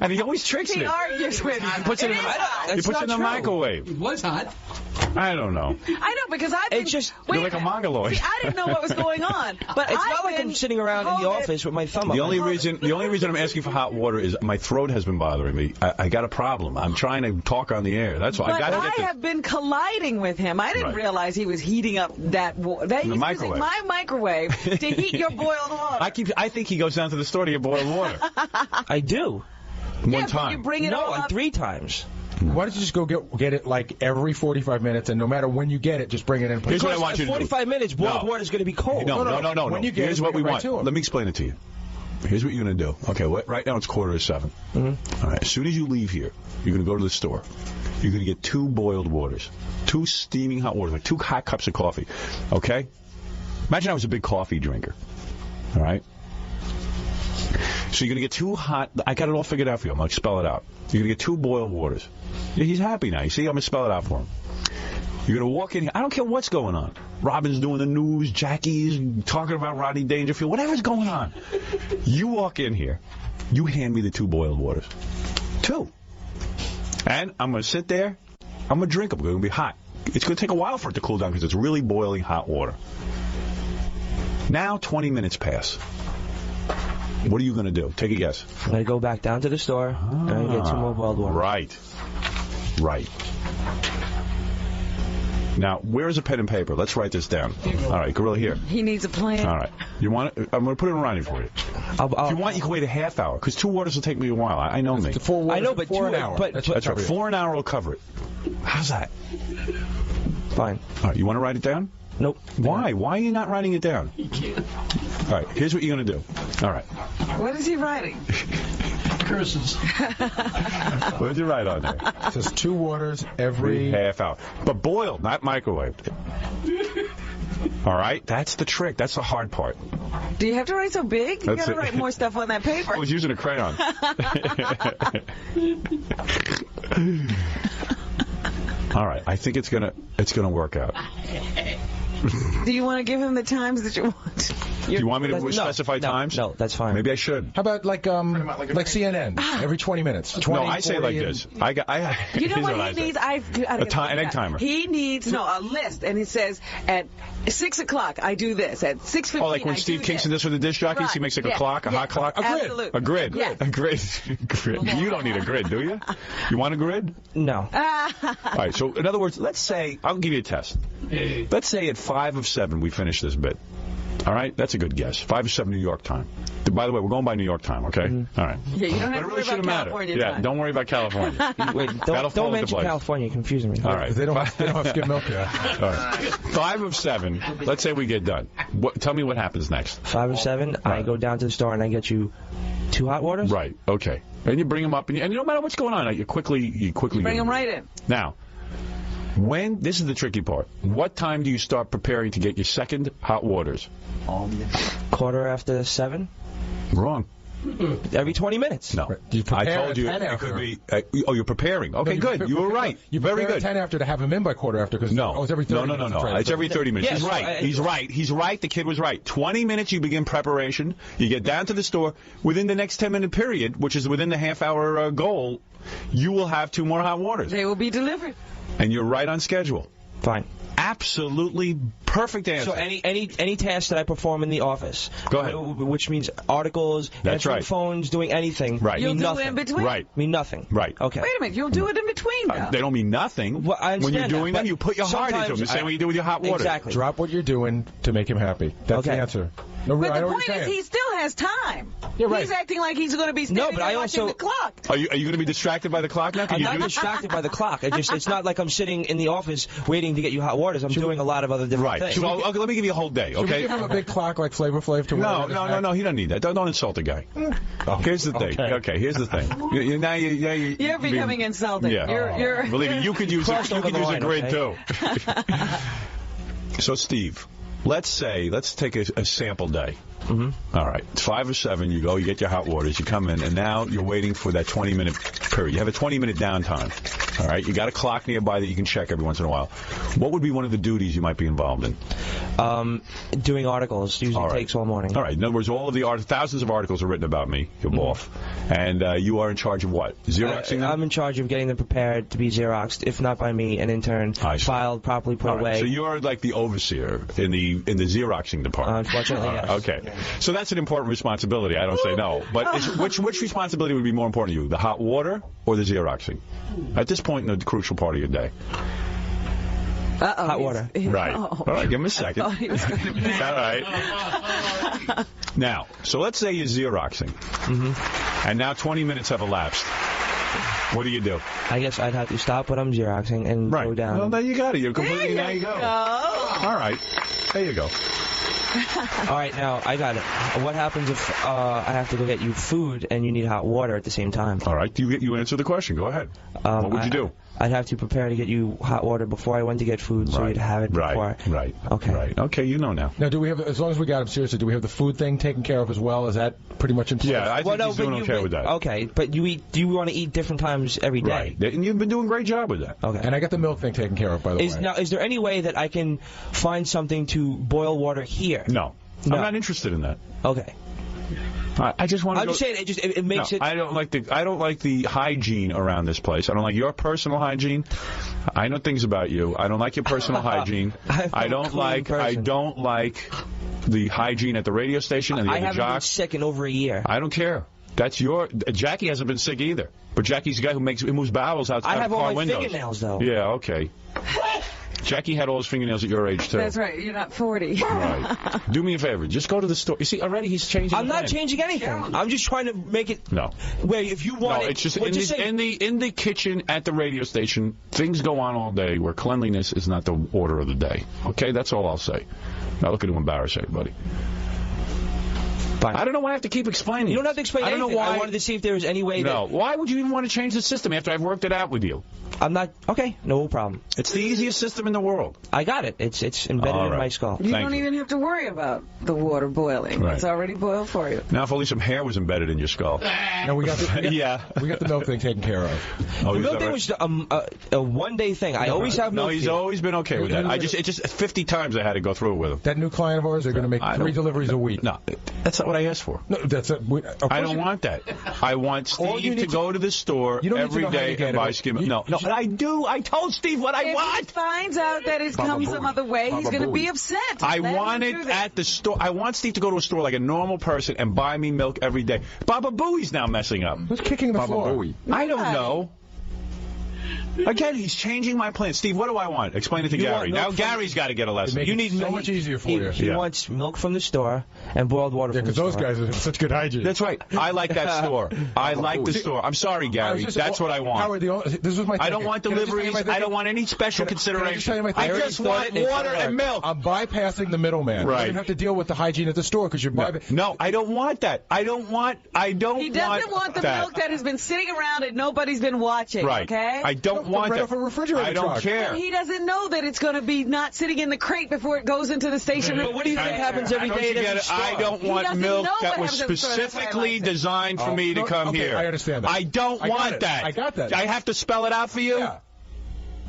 And he always tricks me. He argues with you. He puts it in the microwave. It was hot. I don't know. I know, because I've been... You're like a mongoloid. See, I didn't know what was going on. But it's not like I'm sitting around in the office with my thumb up. The only reason I'm asking for hot water is my throat has been bothering me. I got a problem. I'm trying to talk on the air. That's why. But I have been colliding with him. I didn't realize he was heating up that water. He's using my microwave to heat your boiled water. I think he goes down to the store to get boiled water. I do. One time. You bring it all up. 3 times. Why don't you just go get it like every 45 minutes, and no matter when you get it, just bring it in. Here's what I want you to do. 45 minutes, boiled water is going to be cold. No. When you get Here's it, what we bring it want. right to him. Let me explain it to you. Here's what you're going to do. Okay, right now it's 6:45. All right, as soon as you leave here, you're going to go to the store. you're going to get 2 boiled waters. 2 steaming hot waters, like 2 hot cups of coffee. Okay? Imagine I was a big coffee drinker. All right? So you're going to get 2 hot... I got it all figured out for you. I'm going to spell it out. You're going to get 2 boiled waters. Yeah, he's happy now. You see, I'm going to spell it out for him. You're going to walk in here. I don't care what's going on. Robin's doing the news. Jackie's talking about Rodney Dangerfield. Whatever's going on. You walk in here. You hand me the 2 boiled waters. 2. And I'm going to sit there. I'm going to drink them. They're going to be hot. It's going to take a while for it to cool down because it's really boiling hot water. Now 20 minutes pass. What are you going to do? Take a guess. I'm going to go back down to the store and I'm going to get 2 more boiled water. Right. Right. Now, where's a pen and paper? Let's write this down. All right, Gorilla, here. He needs a plan. All right. You want it? I'm going to put it in writing for you. If you want, you can wait a half hour, because 2 waters will take me a while. I know me. I know, but 4 an hour. That's right. 4 an hour will cover it. How's that? Fine. All right, you want to write it down? Nope. Why? Why are you not writing it down? All right, here's what you're going to do. All right. What is he writing? Curses. What did you write on there? It says 2 waters every half hour. But boiled, not microwaved. All right? That's the trick. That's the hard part. Do you have to write so big? You got to write more stuff on that paper. I was using a crayon. All right. I think it's gonna work out. Do you want to give him the times that you want? Do you want me to specify times? No, that's fine. Maybe I should. How about like CNN every 20 minutes? 20, no, I say like this. You know what he needs? An egg timer. He needs a list, and it says at 6 o'clock I do this. At 6:15. Oh, like when Steve Kingston does for the disc jockeys, he makes like a clock, a hot clock. Absolutely. A grid. Yes. A grid. You don't need a grid, do you? You want a grid? No. All right. So in other words, let's say I'll give you a test. Let's say at 5 of 7 we finish this bit. All right? That's a good guess. 5 of 7 New York time. By the way, we're going by New York time, okay? All right. Yeah, you don't have to worry about California time. Yeah, don't worry about California. Wait, don't mention California. You're confusing me. All right. They don't have skimmed milk yet. All right. 5 of 7. Let's say we get done. Tell me what happens next. 5 of 7. I go down to the store and I get you 2 hot waters. Right. Okay. And you bring them up, and no matter what's going on, you quickly bring them right in. Now, this is the tricky part. What time do you start preparing to get your second hot waters? 7:15. Wrong. Every 20 minutes. No. I told you it could be. You're preparing. Okay, good. You were right. You very good. 10 after to have him in by 15 because it's every 30 minutes. No. It's every 30 minutes. Yes, He's right. He's right. The kid was right. 20 minutes you begin preparation. You get down to the store. Within the next 10-minute period, which is within the half-hour goal, you will have 2 more hot waters. They will be delivered. And you're right on schedule. Fine. Absolutely perfect answer. So any task that I perform in the office, go ahead, which means articles, answering phones, doing anything, right? You'll mean do nothing. in between, right? Mean nothing, right? Okay. Wait a minute, you'll do it in between. They don't mean nothing. Well, I when you're doing that, you put your heart into them. The same way you do with your hot water. Exactly. Drop what you're doing to make him happy. That's the answer. No, but the point is, he still has time. You're right. He's acting like he's going to be standing there watching the clock. Are you going to be distracted by the clock now? I'm not distracted by the clock. It's not like I'm sitting in the office waiting to get you hot waters. I'm doing a lot of other different things. Okay, let me give you a whole day, okay? Should we give him a big clock like Flavor Flav to No, he doesn't need that. Don't insult the guy. Here's the thing. Okay, here's the thing. You're becoming insulting. Yeah. Believe me, you could use a grid too. So, Steve, let's take a sample day. Mm-hmm. All right. It's 5 or 7. You go, you get your hot waters, you come in, and now you're waiting for that 20-minute period. You have a 20-minute downtime. All right. You got a clock nearby that you can check every once in a while. What would be one of the duties you might be involved in? Doing articles. Usually takes all morning. All right. In other words, all of the thousands of articles are written about me, your boss, and you are in charge of what? Xeroxing them? I'm in charge of getting them prepared to be Xeroxed, if not by me, an intern, filed, properly put away. So you're like the overseer in the Xeroxing department. Unfortunately, yes. Okay. So that's an important responsibility. I don't say no. But which responsibility would be more important to you, the hot water or the Xeroxing? At this point in the crucial part of your day. Hot water. Right. All right, give him a second. All right. Now, so let's say you're Xeroxing. Mm-hmm. And now 20 minutes have elapsed. What do you do? I guess I'd have to stop what I'm Xeroxing and go down. Well, there you got it. You're completely, there you go. All right. There you go. All right, now I got it. What happens if I have to go get you food and you need hot water at the same time? All right, you answer the question. Go ahead. What would you do? I'd have to prepare to get you hot water before I went to get food, so you'd have it before. Right. Okay. Right. Okay, you know now. Now, do we have, as long as we got him, seriously, do we have the food thing taken care of as well? Is that pretty much in place? Yeah, I think he's doing okay with that. Okay, but do you want to eat different times every day? Right. And you've been doing a great job with that. Okay. And I got the milk thing taken care of, by the way. Now, is there any way that I can find something to boil water here? No. I'm not interested in that. Okay. I just want to. I'm just saying it makes it. I don't like the hygiene around this place. I don't like your personal hygiene. I know things about you. I don't like your personal hygiene. I don't like the hygiene at the radio station and the other jocks. I haven't been sick in over a year. I don't care. That's your. Jackie hasn't been sick either. But Jackie's the guy who moves bowels outside I have car all my windows. fingernails though. Yeah. Okay. Jackie had all his fingernails at your age, too. That's right. You're not 40. Right. Do me a favor. Just go to the store. You see, already he's changing I'm not changing anything. I'm just trying to make it... No. Wait, if you want it's just in the kitchen at the radio station, things go on all day where cleanliness is not the order of the day. Okay? That's all I'll say. Not looking to embarrass anybody. Fine. I don't know why I have to keep explaining. You don't have to explain anything. I don't know why. I wanted to see if there was any way No. Why would you even want to change the system after I've worked it out with you? I'm not... Okay, no problem. It's the easiest system in the world. I got it. It's embedded in my skull. You don't even have to worry about the water boiling. Right. It's already boiled for you. Now, if only some hair was embedded in your skull. No, we got the, yeah. We got the milk thing taken care of. Oh, the milk thing was a one-day thing. I always have milk. No, he's always been okay with that. It's just 50 times I had to go through it with him. That new client of ours, they're going to make 3 deliveries a week. No, that's not what I asked for. No, that's it. I don't want that. I want Steve to go to the store every day and buy skim. No, I do. I told Steve what I want. If he finds out that it's come some other way, he's going to be upset. I want it at the store. I want Steve to go to a store like a normal person and buy me milk every day. Baba Booey's now messing up. Who's kicking the floor? Booey. I don't know. Again, he's changing my plan. Steve, what do I want? Explain it to Gary. Now Gary's got to get a lesson. You need so much easier for you. He wants milk from the store and boiled water from the store. Because those guys are such good hygiene. That's right. I like that store. I like the store. I'm sorry, Gary. That's what I want. Howard, this was my I don't want deliveries. I don't want any special consideration. I just want water and milk. I'm bypassing the middleman. Right. You don't have to deal with the hygiene at the store because you're bypassing. No, I don't want that. He doesn't want the milk that has been sitting around and nobody's been watching. Right. Okay. I don't want that. I don't care. He doesn't know that it's going to be not sitting in the crate before it goes into the station. But what do you think happens every day at the store? I don't want milk that was specifically designed for me to come here. I understand that. I don't want that. I got that. I have to spell it out for you? Yeah.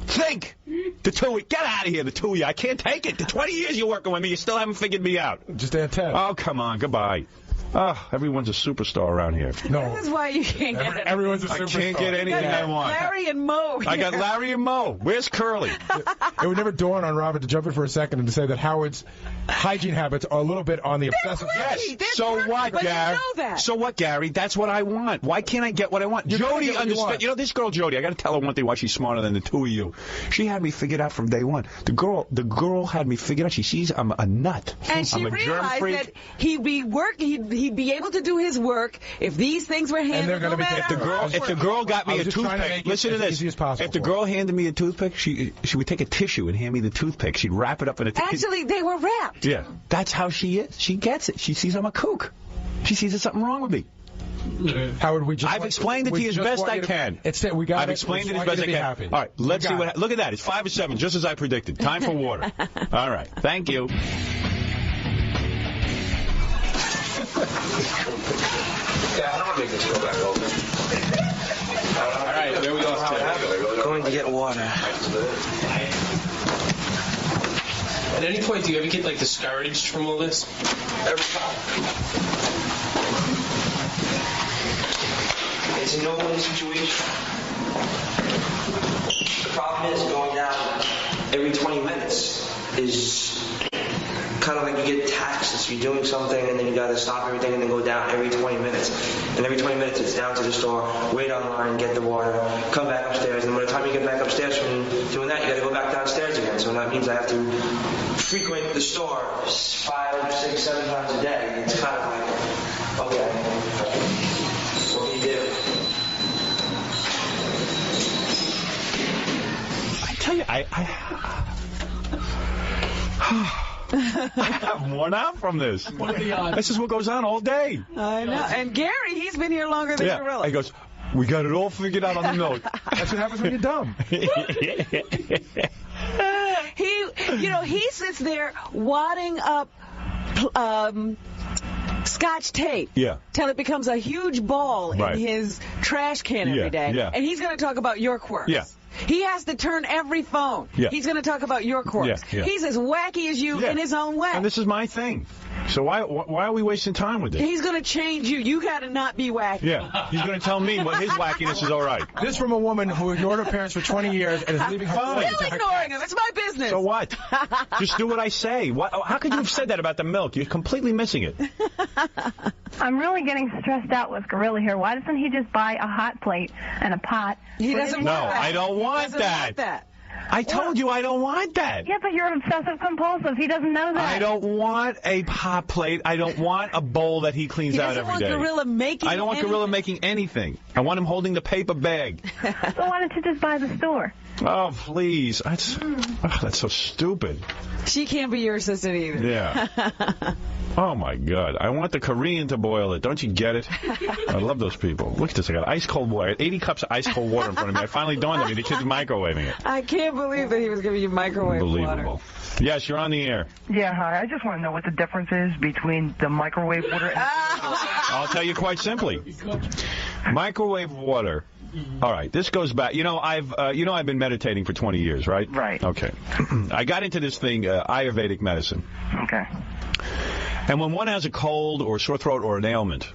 Think. The two of you. Get out of here, the two of you. I can't take it. The 20 years you're working with me, you still haven't figured me out. Just add 10. Oh, come on. Goodbye. Oh, everyone's a superstar around here. No. This is why you can't get it. Everyone's a superstar. I can't get anything I want. Larry and Moe. I got Larry and Moe. Where's Curly? It would never dawn on Robert to jump in for a second and to say that Howard's hygiene habits are a little bit on the obsessive. Yes. So what, Gary? You know that. So what, Gary? That's what I want. Why can't I get what I want? Jody understands. You know, this girl, Jody, I got to tell her one thing why she's smarter than the two of you. She had me figured out from day one. The girl had me figured out. She sees I'm a nut. And she realized that he'd be able to do his work if these things were handled. If the girl got me a toothpick, listen to this. If the girl handed me a toothpick, she would take a tissue and hand me the toothpick. She'd wrap it up in a tissue. Actually, they were wrapped. Yeah, that's how she is. She gets it. She sees I'm a kook. She sees there's something wrong with me. Howard, I've explained it to you as best I can. I've explained it as best I can. All right, let's see what. Look at that. It's 5 or 7, just as I predicted. Time for water. All right. Thank you. Yeah, I don't want to make this go back open. All right, there we go. Going to get water. At any point, do you ever get like discouraged from all this? Every time. It's a no-win situation. The problem is going down every 20 minutes is kind of like you get taxed. You're doing something and then you got to stop everything and then go down every 20 minutes. And every 20 minutes it's down to the store, wait online, get the water, come back upstairs. And by the time you get back upstairs from doing that, you got to go back downstairs again. So that means I have to frequent the store 5, 6, 7 times a day. It's kind of like, okay, what do you do? I tell you, I'm worn out from this. This is what goes on all day. I know. And Gary, he's been here longer than you realize. He goes, We got it all figured out on the milk. That's what happens when you're dumb. He sits there wadding up Scotch tape till it becomes a huge ball in his trash can every day. Yeah. And he's going to talk about your quirks. Yeah. He has to turn every phone. Yeah. He's going to talk about your quirks. Yeah. He's as wacky as you in his own way. And this is my thing. So why are we wasting time with this? He's going to change you. You got to not be wacky. Yeah. He's going to tell me what his wackiness is all right. This from a woman who ignored her parents for 20 years and is leaving her Still ignoring them. It's my business. So what? Just do what I say. How could you have said that about the milk? You're completely missing it. I'm really getting stressed out with Gorilla here. Why doesn't he just buy a hot plate and a pot? He doesn't No, want that. I don't want that. I told you I don't want that. Yeah, but you're obsessive compulsive. He doesn't know that. I don't want a hot plate. I don't want a bowl that he cleans out every day. I don't want Gorilla making I don't want Gorilla making anything. I want him holding the paper bag. So why don't you just buy the store? Oh, please. That's so stupid. She can't be your assistant either. Yeah. Oh, my God. I want the Korean to boil it. Don't you get it? I love those people. Look at this. I got ice cold water. I had 80 cups of ice cold water in front of me. It finally dawned on me the kid's microwaving it. I can't believe that he was giving you microwave Unbelievable. water. Yes, you're on the air. Yeah, hi. I just want to know what the difference is between the microwave water and... I'll tell you quite simply. Microwave water. All right, this goes back. I've been meditating for 20 years, right? Right. Okay. I got into this thing, Ayurvedic medicine. Okay. And when one has a cold or sore throat or an ailment,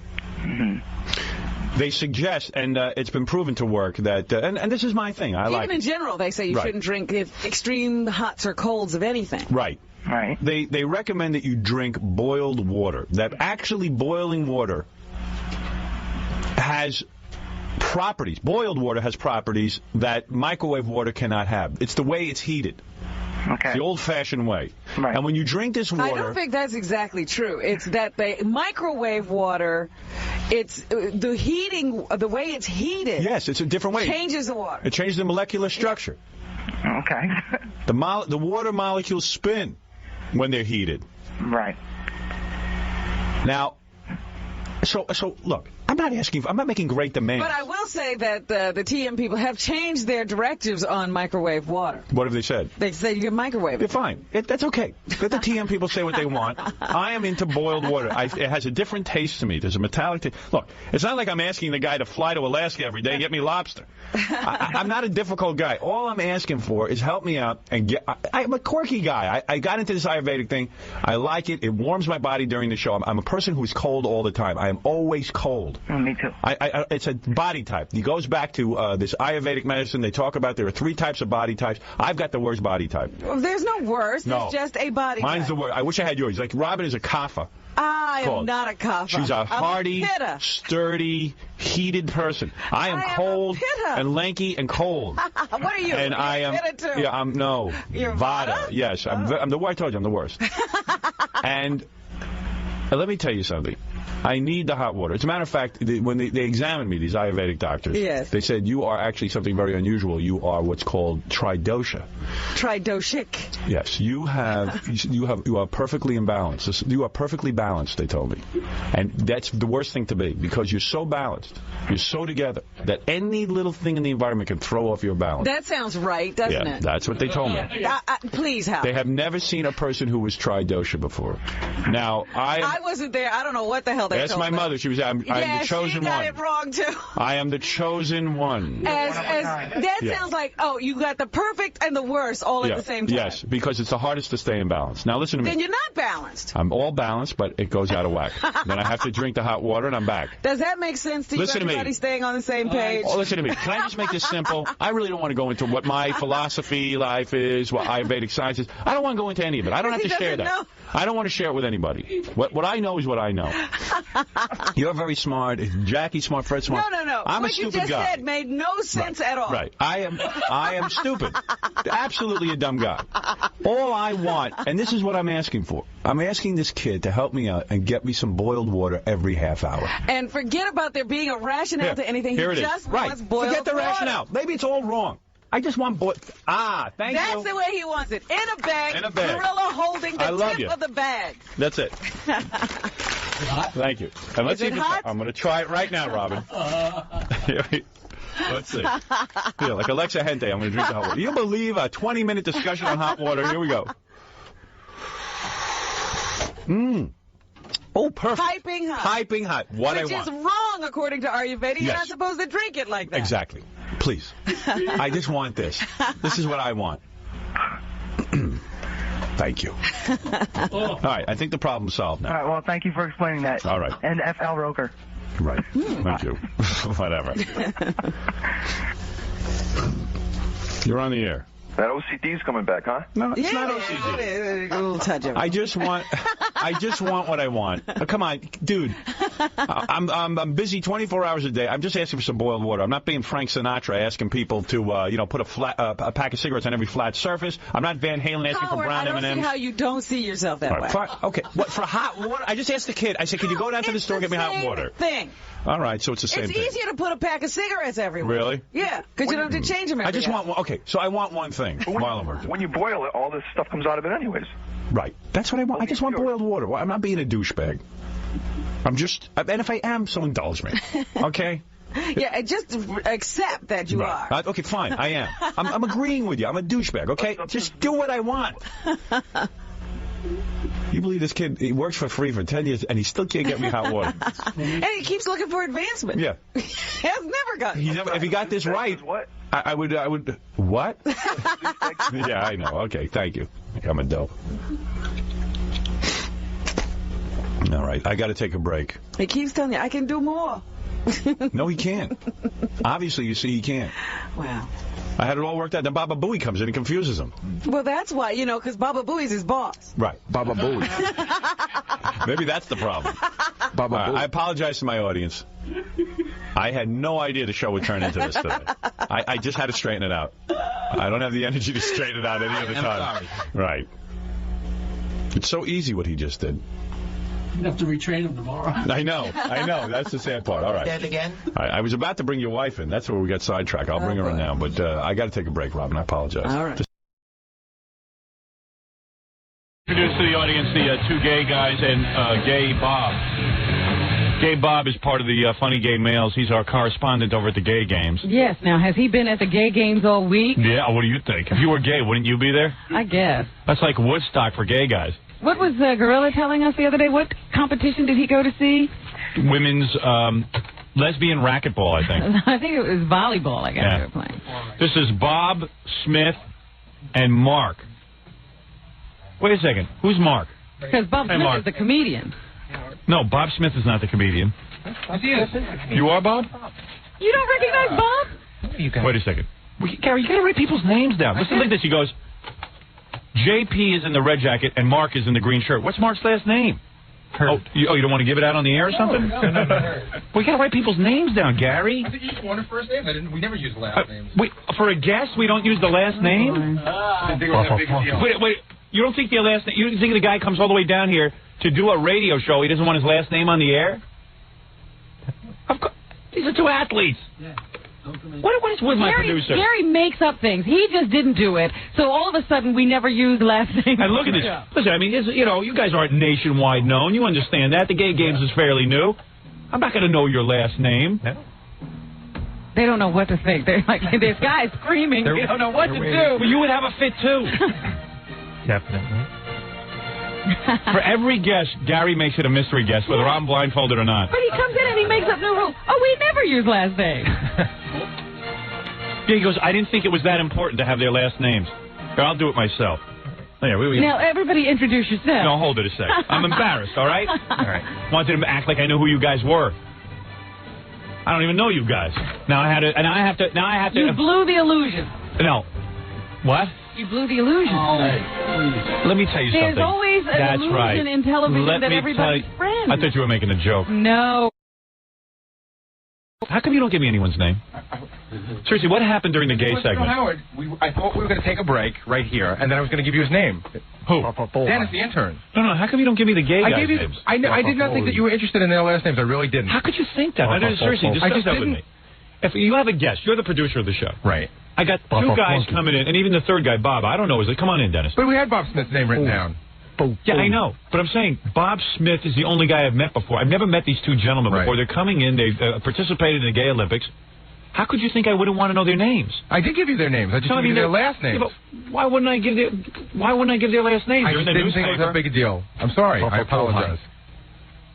they suggest, and it's been proven to work, that, and this is my thing, Even in general, they say you shouldn't drink extreme hots or colds of anything. Right. Right. They recommend that you drink boiled water. That actually boiling water has properties. Boiled water has properties that microwave water cannot have. It's the way it's heated. Okay. The old-fashioned way. Right. And when you drink this water... I don't think that's exactly true. It's that the microwave water, it's the heating, the way it's heated. Yes, it's a different way. Changes the water. It changes the molecular structure. Okay. The water molecules spin when they're heated. Right. Now, so look, I'm not making great demands. But I will say that the TM people have changed their directives on microwave water. What have they said? They say you can microwave it. You're fine. That's okay. Let the TM people say what they want. I am into boiled water. It has a different taste to me. There's a metallic taste. Look, it's not like I'm asking the guy to fly to Alaska every day and get me lobster. I'm not a difficult guy. All I'm asking for is help me out and get... I'm a quirky guy. I got into this Ayurvedic thing. I like it. It warms my body during the show. I'm a person who's cold all the time. I am always cold. Me too. It's a body type. It goes back to this Ayurvedic medicine. They talk about there are 3 types of body types. I've got the worst body type. Well, there's no worst. No. There's just a body Mine's type. the worst. I wish I had yours. Like Robin is a kapha. I am not a kapha. She's a hardy, pitta. sturdy, heated person. I am cold and lanky and cold. What are you? And I am. Pitta too. Yeah, I'm no. You're Vada. Yes, I'm the. I told you I'm the worst. And let me tell you something. I need the hot water. As a matter of fact, when they examined me, these Ayurvedic doctors, yes, they said you are actually something very unusual. You are what's called tridosha. Tridoshic. Yes, you are perfectly imbalanced. You are perfectly balanced, they told me. And that's the worst thing to be, because you're so balanced, you're so together, that any little thing in the environment can throw off your balance. That sounds right, doesn't it? it? That's what they told me. Please, Hal. They have never seen a person who was tridosha before. Now, I wasn't there. I don't know what the hell they told me. That's my mother. She was. I'm the chosen one. Yeah, she got it wrong, too. I am the chosen one. That sounds like, you got the perfect and the worst all at the same time. Yes, because it's the hardest to stay in balance. Now, listen to me. Then you're not balanced. I'm all balanced, but it goes out of whack. Then I have to drink the hot water, and I'm back. Does that make sense to you? Listen to me. Everybody staying on the same page? Oh, listen to me. Can I just make this simple? I really don't want to go into what my philosophy life is, what Ayurvedic science is. I don't want to go into any of it. I don't have to share that. Know. I don't want to share it with anybody. What I know is what I know. You're very smart. Jackie's smart. Fred's smart. No. I'm what a stupid you just guy. said made no sense at all. Right. I am stupid. Absolutely a dumb guy. All I want, and this is what I'm asking for. I'm asking this kid to help me out and get me some boiled water every half hour. And forget about there being a rationale to anything. Here he it just is. wants boiled Forget the water. rationale. Maybe it's all wrong. I just want thank you. That's the way he wants it. In a bag. In a bag. Gorilla holding the tip of the bag. That's it. Thank you. And let's see if I'm going to try it right now, Robin. Let's see. Yeah, like Alexa Hente, I'm going to drink the hot water. You believe a 20-minute discussion on hot water? Here we go. Oh, perfect. Piping hot. Piping hot. What I want. Which is wrong, according to Ayurveda. You're Yes. not supposed to drink it like that. Exactly. Please. I just want this. This is what I want. Thank you. All right, I think the problem's solved now. All right, well, thank you for explaining that. All right. And F.L. Roker. Right. Thank you. Whatever. You're on the air. That OCD's coming back, huh? No, it's not OCD. A little touch of it. I just want what I want. Come on, dude. I'm busy 24 hours a day. I'm just asking for some boiled water. I'm not being Frank Sinatra asking people to put a pack of cigarettes on every flat surface. I'm not Van Halen asking for brown M&Ms. I don't see how you don't see yourself that way. Okay, what for hot water? I just asked the kid. I said, "Can you go down to the store and get me hot water?" Thing. All right, so it's the same thing. It's easier to put a pack of cigarettes everywhere. Really? Yeah, because you don't have to change them every I just want one. Okay, so I want one thing while I'm working. When you boil it, all this stuff comes out of it anyways. Right. That's what I want. I just want boiled water. I'm not being a douchebag. I'm just, and if I am, so indulge me. Okay? Yeah, just accept that you are. Okay, fine. I am. I'm agreeing with you. I'm a douchebag, okay? Just do what I want. You believe this kid, he works for free for 10 years, and he still can't get me hot water. And he keeps looking for advancement. Yeah. He has never gotten If he got this right, I would, what? Yeah, I know. Okay, thank you. I'm a dope. All right, I got to take a break. He keeps telling you, I can do more. No, he can't. Obviously, you see, he can't. Wow. I had it all worked out. Then Baba Booey comes in and confuses him. Well, that's why, because Baba Booey's his boss. Right. Baba Booey. Maybe that's the problem. Baba Booey. I apologize to my audience. I had no idea the show would turn into this today. I just had to straighten it out. I don't have the energy to straighten it out any other time. Sorry. Right. It's so easy what he just did. You have to retrain him tomorrow. I know. That's the sad part. All right. Dead again? I was about to bring your wife in. That's where we got sidetracked. I'll bring her in now. But I got to take a break, Robin. I apologize. All right. Introduce to the audience the two gay guys and Gay Bob. Gay Bob is part of the Funny Gay Males. He's our correspondent over at the gay games. Yes. Now, has he been at the gay games all week? Yeah, what do you think? If you were gay, wouldn't you be there? I guess. That's like Woodstock for gay guys. What was Gorilla telling us the other day? What competition did he go to see? Women's lesbian racquetball, I think. I think it was volleyball, I guess they were playing. This is Bob, Smith, and Mark. Wait a second. Who's Mark? Because Bob Smith Mark. is the comedian. No, Bob Smith is not the comedian. You are Bob? You don't recognize Bob? Wait a second. Gary, you got to write people's names down. Listen like this. He goes, JP is in the red jacket and Mark is in the green shirt. What's Mark's last name? Oh, you don't want to give it out on the air or something? We got to write people's names down, Gary. I think you just wanted first names. We never use last names. Wait, for a guest, we don't use the last name? Wait, you don't think the last name? You think the guy comes all the way down here to do a radio show? He doesn't want his last name on the air? Of course, these are two athletes. Yeah. What is with my producer? Gary makes up things. He just didn't do it. So all of a sudden, we never use last names. And look at this. Listen, I mean, you guys aren't nationwide known. You understand that. The gay games is fairly new. I'm not going to know your last name. They don't know what to think. They're like, this guy's screaming. They don't know what to do. But you would have a fit, too. Definitely. For every guest, Gary makes it a mystery guest, whether I'm blindfolded or not. But he comes in and he makes up new rules. Oh, we never use last names. Yeah, he goes, I didn't think it was that important to have their last names. Here, I'll do it myself. Now, everybody introduce yourself. No, hold it a sec. I'm embarrassed, all right? All right. Wanted to act like I knew who you guys were. I don't even know you guys. Now I have to. You blew the illusion. No. What? You blew the illusion. Oh, let me tell you something. There's always an illusion in television that everybody's friends. I thought you were making a joke. No. How come you don't give me anyone's name? Seriously, what happened during the gay segment? Howard, I thought we were going to take a break right here, and then I was going to give you his name. Who? Dennis, the intern. No, how come you don't give me the gay guys' names? I did not think that you were interested in their last names. I really didn't. How could you think that? Seriously, discuss that with me. If you have a guest, you're the producer of the show. Right. I got two guys coming in, and even the third guy, Bob. I don't know. Come on in, Dennis. But we had Bob Smith's name written down. Yeah, I know. But I'm saying Bob Smith is the only guy I've met before. I've never met these two gentlemen before. They're coming in. They've participated in the Gay Olympics. How could you think I wouldn't want to know their names? I did give you their names. I just gave you their last names. Yeah, why wouldn't I give their last names? I just didn't think it was a big deal. I'm sorry. I apologize.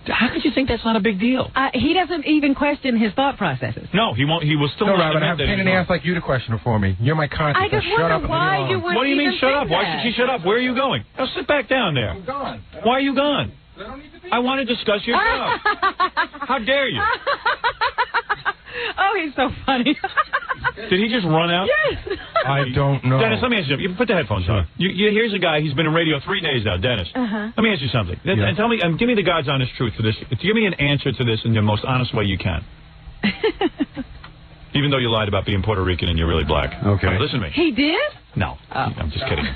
How could you think that's not a big deal? He doesn't even question his thought processes. No, he won't. He will still. No, not Robin, I have a pain in the ass like you to question it for me. You're my conscience. I just wonder why you would. What do you mean, shut up? That. Why should she shut up? Where are you going? Now sit back down there. I'm gone. Why are you gone? I want to discuss your job. How dare you? Oh, he's so funny. Did he just run out? Yes. I don't know. Dennis, let me ask you. You put the headphones on. Here's a guy. He's been in radio 3 days now. Dennis, let me ask you something. And tell me, give me the God's honest truth for this. Give me an answer to this in the most honest way you can. Even though you lied about being Puerto Rican and you're really black. Okay. Listen to me. He did? No. I'm just kidding.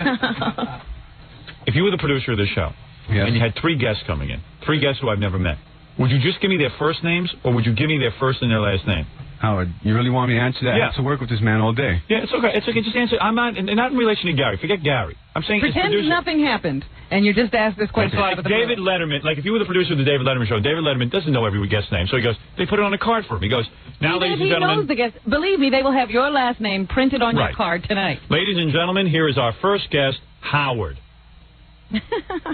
If you were the producer of this show, and you had 3 guests coming in, 3 guests who I've never met, would you just give me their first names, or would you give me their first and their last name? Howard, you really want me to answer that? Yeah. I have to work with this man all day. Yeah, it's okay. It's okay. Just answer. I'm not in relation to Gary. Forget Gary. I'm saying pretend nothing happened, and you just asked this question. It's like David Letterman. Like if you were the producer of the David Letterman show, David Letterman doesn't know every guest's name, so he goes, they put it on a card for him. He goes, now, ladies and gentlemen. He knows the guest. Believe me, they will have your last name printed on your card tonight. Ladies and gentlemen, here is our first guest, Howard.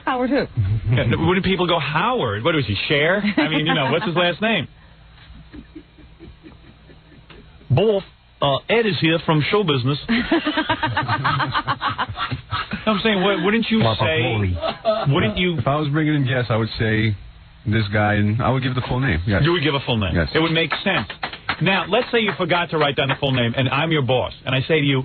Howard who? Yeah, wouldn't people go, Howard? What is he, Cher? I mean, what's his last name? Wolf, Ed is here from show business. I'm saying, wouldn't you say, wouldn't you... If I was bringing in guests, I would say this guy, and I would give the full name. Yes. You would give a full name? Yes. It would make sense. Now, let's say you forgot to write down the full name, and I'm your boss, and I say to you,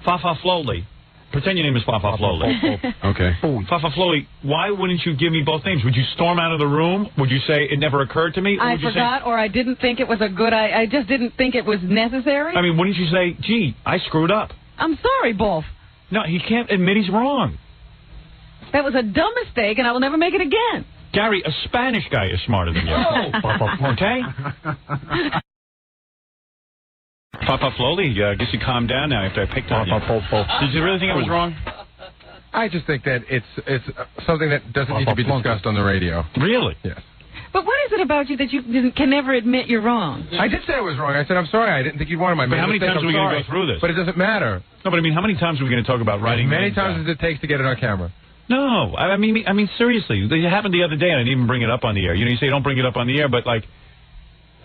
Fafa Flowley. Pretend your name is Fafa Flowley. Okay. Fafa Flowley, why wouldn't you give me both names? Would you storm out of the room? Would you say it never occurred to me? I forgot, or I didn't think it was a good idea. I just didn't think it was necessary. I mean, wouldn't you say, gee, I screwed up? I'm sorry, Bolf. No, he can't admit he's wrong. That was a dumb mistake, and I will never make it again. Gary, a Spanish guy is smarter than you. Okay? Papa Flowley, I guess you calmed down now after I picked on you. Did you really think I was wrong? I just think that it's something that doesn't need to be discussed on the radio. Really? Yes. But what is it about you that you can never admit you're wrong? I did say I was wrong. I said, I'm sorry. I didn't think you'd want my But how many times are we going to go through this? But it doesn't matter. No, but I mean, how many times are we going to talk about writing? As many times as it takes to get it on camera. No. I mean, seriously. It happened the other day, and I didn't even bring it up on the air. You say don't bring it up on the air, but, like,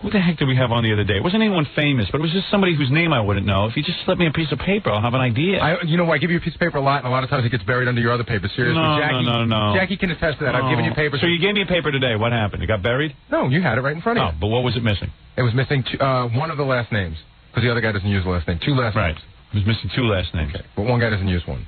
who the heck did we have on the other day? It wasn't anyone famous, but it was just somebody whose name I wouldn't know. If you just slip me a piece of paper, I'll have an idea. I give you a piece of paper a lot, and a lot of times it gets buried under your other paper. Seriously, No. Jackie can attest to that. I've given you paper. So you gave me a paper today. What happened? It got buried? No, you had it right in front of you. Oh, but what was it missing? It was missing one of the last names, because the other guy doesn't use the last name. 2 last names. It was missing 2 last names. Okay, but one guy doesn't use one.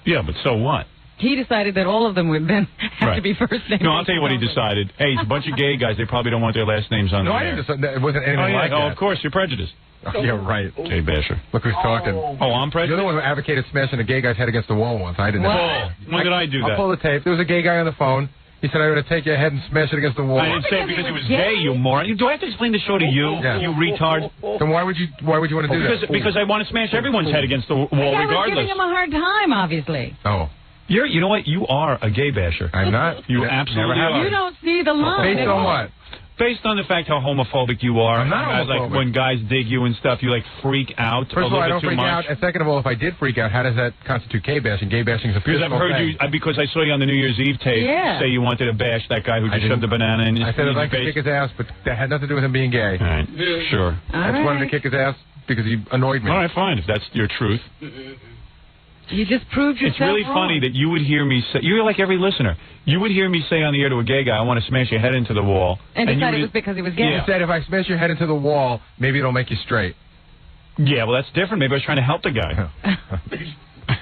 Yeah, but so what? He decided that all of them would then have to be first names. No, I'll tell you what he decided. Hey, it's a bunch of gay guys. They probably don't want their last names on the air. No, I didn't decide. It wasn't anything like that. Oh, of course, you're prejudiced. Oh, yeah, right. Gay basher. Look who's talking. Oh, I'm prejudiced? You're the one who advocated smashing a gay guy's head against the wall once. I didn't. What? When did I do that? I'll pull the tape. There was a gay guy on the phone. He said, I'm going to take your head and smash it against the wall. I didn't say it because he was gay, you moron. Do I have to explain the show to you, you retard? Then why would you want to do that? Because I want to smash everyone's head against the wall regardless. I was giving him a hard time, obviously. Oh. You know what? You are a gay basher. I'm not. You absolutely are. You don't see the line. Based on what? Based on the fact how homophobic you are. I'm not homophobic. Like when guys dig you and stuff, you like freak out. First of all, I don't freak out. And second of all, if I did freak out, how does that constitute gay bashing? Gay bashing is a physical thing. Because I saw you on the New Year's Eve tape say you wanted to bash that guy who just shoved the banana in his face. I said I'd like to kick his ass, but that had nothing to do with him being gay. All right. Sure. I just wanted to kick his ass because he annoyed me. All right, fine, if that's your truth. You just proved yourself It's really funny that you would hear me say, you're like every listener, you would hear me say on the air to a gay guy, I want to smash your head into the wall. And decide it was because he was gay. You said if I smash your head into the wall, maybe it'll make you straight. Yeah, well, that's different. Maybe I was trying to help the guy.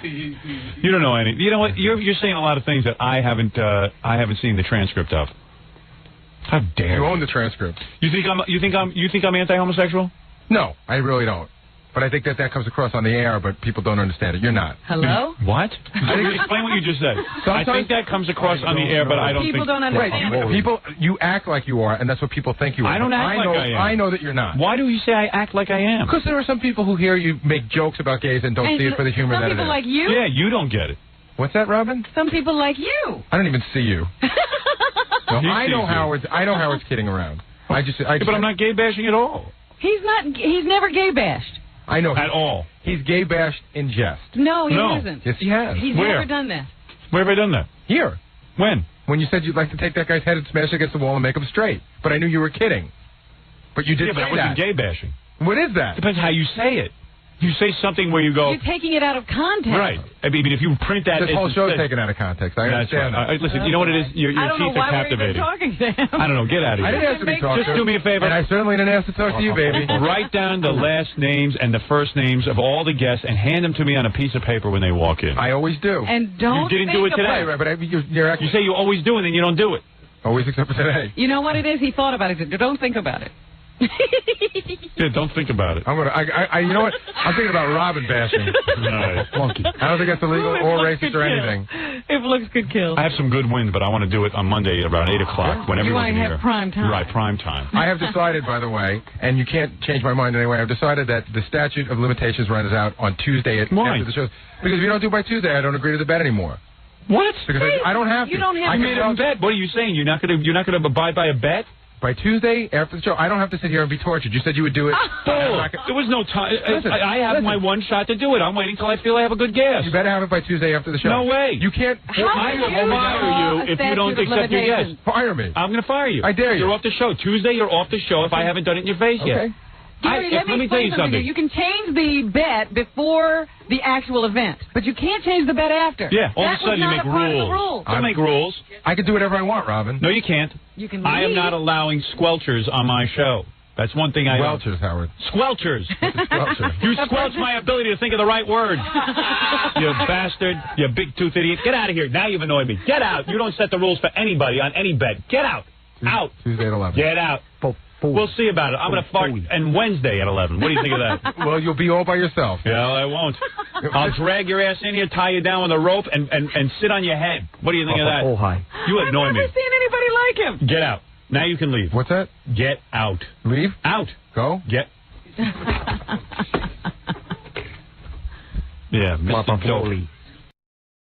You don't know anything. You know what? You're saying a lot of things that I haven't seen the transcript of. How dare you? You own the transcript. You think I'm anti-homosexual? No, I really don't. But I think that comes across on the air, but people don't understand it. You're not. Hello? What? Explain what you just said. I think that comes across on the air, but I don't think... People don't understand. Right. You act like you are, and that's what people think you are. I don't act like I am. I know that you're not. Why do you say I act like I am? Because there are some people who hear you make jokes about gays and don't see it for the humor that it is. Some people like you? Yeah, you don't get it. What's that, Robin? Some people like you. I don't even see you. No, He I know sees you. Howard's. I know Howard's kidding around. I just. But I'm not gay bashing at all. He's never gay bashed. I know at all. He's gay bashed in jest. No, he hasn't. Yes, he has. He's Where? never done that. Where have I done that? Here. When? When you said you'd like to take that guy's head and smash it against the wall and make him straight. But I knew you were kidding. But you did Yeah, but say I wasn't that. gay bashing. What is that? Depends how you say it. You say something where you go... You're taking it out of context. Right. I mean, if you print that... This whole show's instead- taken out of context. I That's understand right. that. Listen, you know what it is? Your I don't know teeth are why we're even captivating. talking to him. I don't know. Get out of here. I didn't ask to be talked Just to. do me a favor. And I certainly didn't ask to talk to you, baby. Write down the last names and the first names of all the guests and hand them to me on a piece of paper when they walk in. I always do. And don't You didn't do it think today. Right, but you're You say you always do, and then you don't do it. always except for today. You know what it is? He thought about it. Don't think about it. Yeah, don't think about it. I'm gonna. You know what? I'm thinking about Robin bashing. Nice. Funky. I don't think that's illegal or racist or anything. If looks could kill. I have some good wins, but I want to do it on Monday around 8 o'clock when You everyone want can to hear. have prime time. Right, prime time. I have decided, by the way, and you can't change my mind anyway. I've decided that the statute of limitations runs out on Tuesday after the show. Because if you don't do it by Tuesday, I don't agree to the bet anymore. What? Because I don't have to. You don't have I to. can made a bet. What are you saying? You're not gonna abide by a bet? By Tuesday after the show, I don't have to sit here and be tortured. You said you would do it. There was no time. Listen, I have my one shot to do it. I'm waiting till I feel I have a good guess. You better have it by Tuesday after the show. No way. You can't. I will fire you if you don't accept your guess. Fire me. I'm going to fire you. I dare you. You're off the show. Tuesday, you're off the show if I haven't done it in your face yet. Okay. Gary, let me tell explain you something. something. You can change the bet before the actual event, but you can't change the bet after. Yeah, all that of a sudden you was make not a part of the rules. rules. Don't make rules. I can do whatever I want, Robin. No, you can't. You can I am leave. not allowing squelchers on my show. That's one thing I don't. Welchers, Howard. Squelchers. Squelcher. You squelch my ability to think of the right word. You bastard. You big-toothed idiot. Get out of here. Now you've annoyed me. Get out. You don't set the rules for anybody on any bet. Get out. Out. Tuesday at 11. Get out. We'll see about it. I'm going to fart and Wednesday at 11. What do you think of that? Well, you'll be all by yourself. Yeah, I won't. I'll drag your ass in here, tie you down with a rope, and sit on your head. What do you think of that? Oh, hi. You annoy me. I've never seen anybody like him. Get out. Now you can leave. What's that? Get out. Leave? Out. Go? Get. Yeah, Mr. Dope.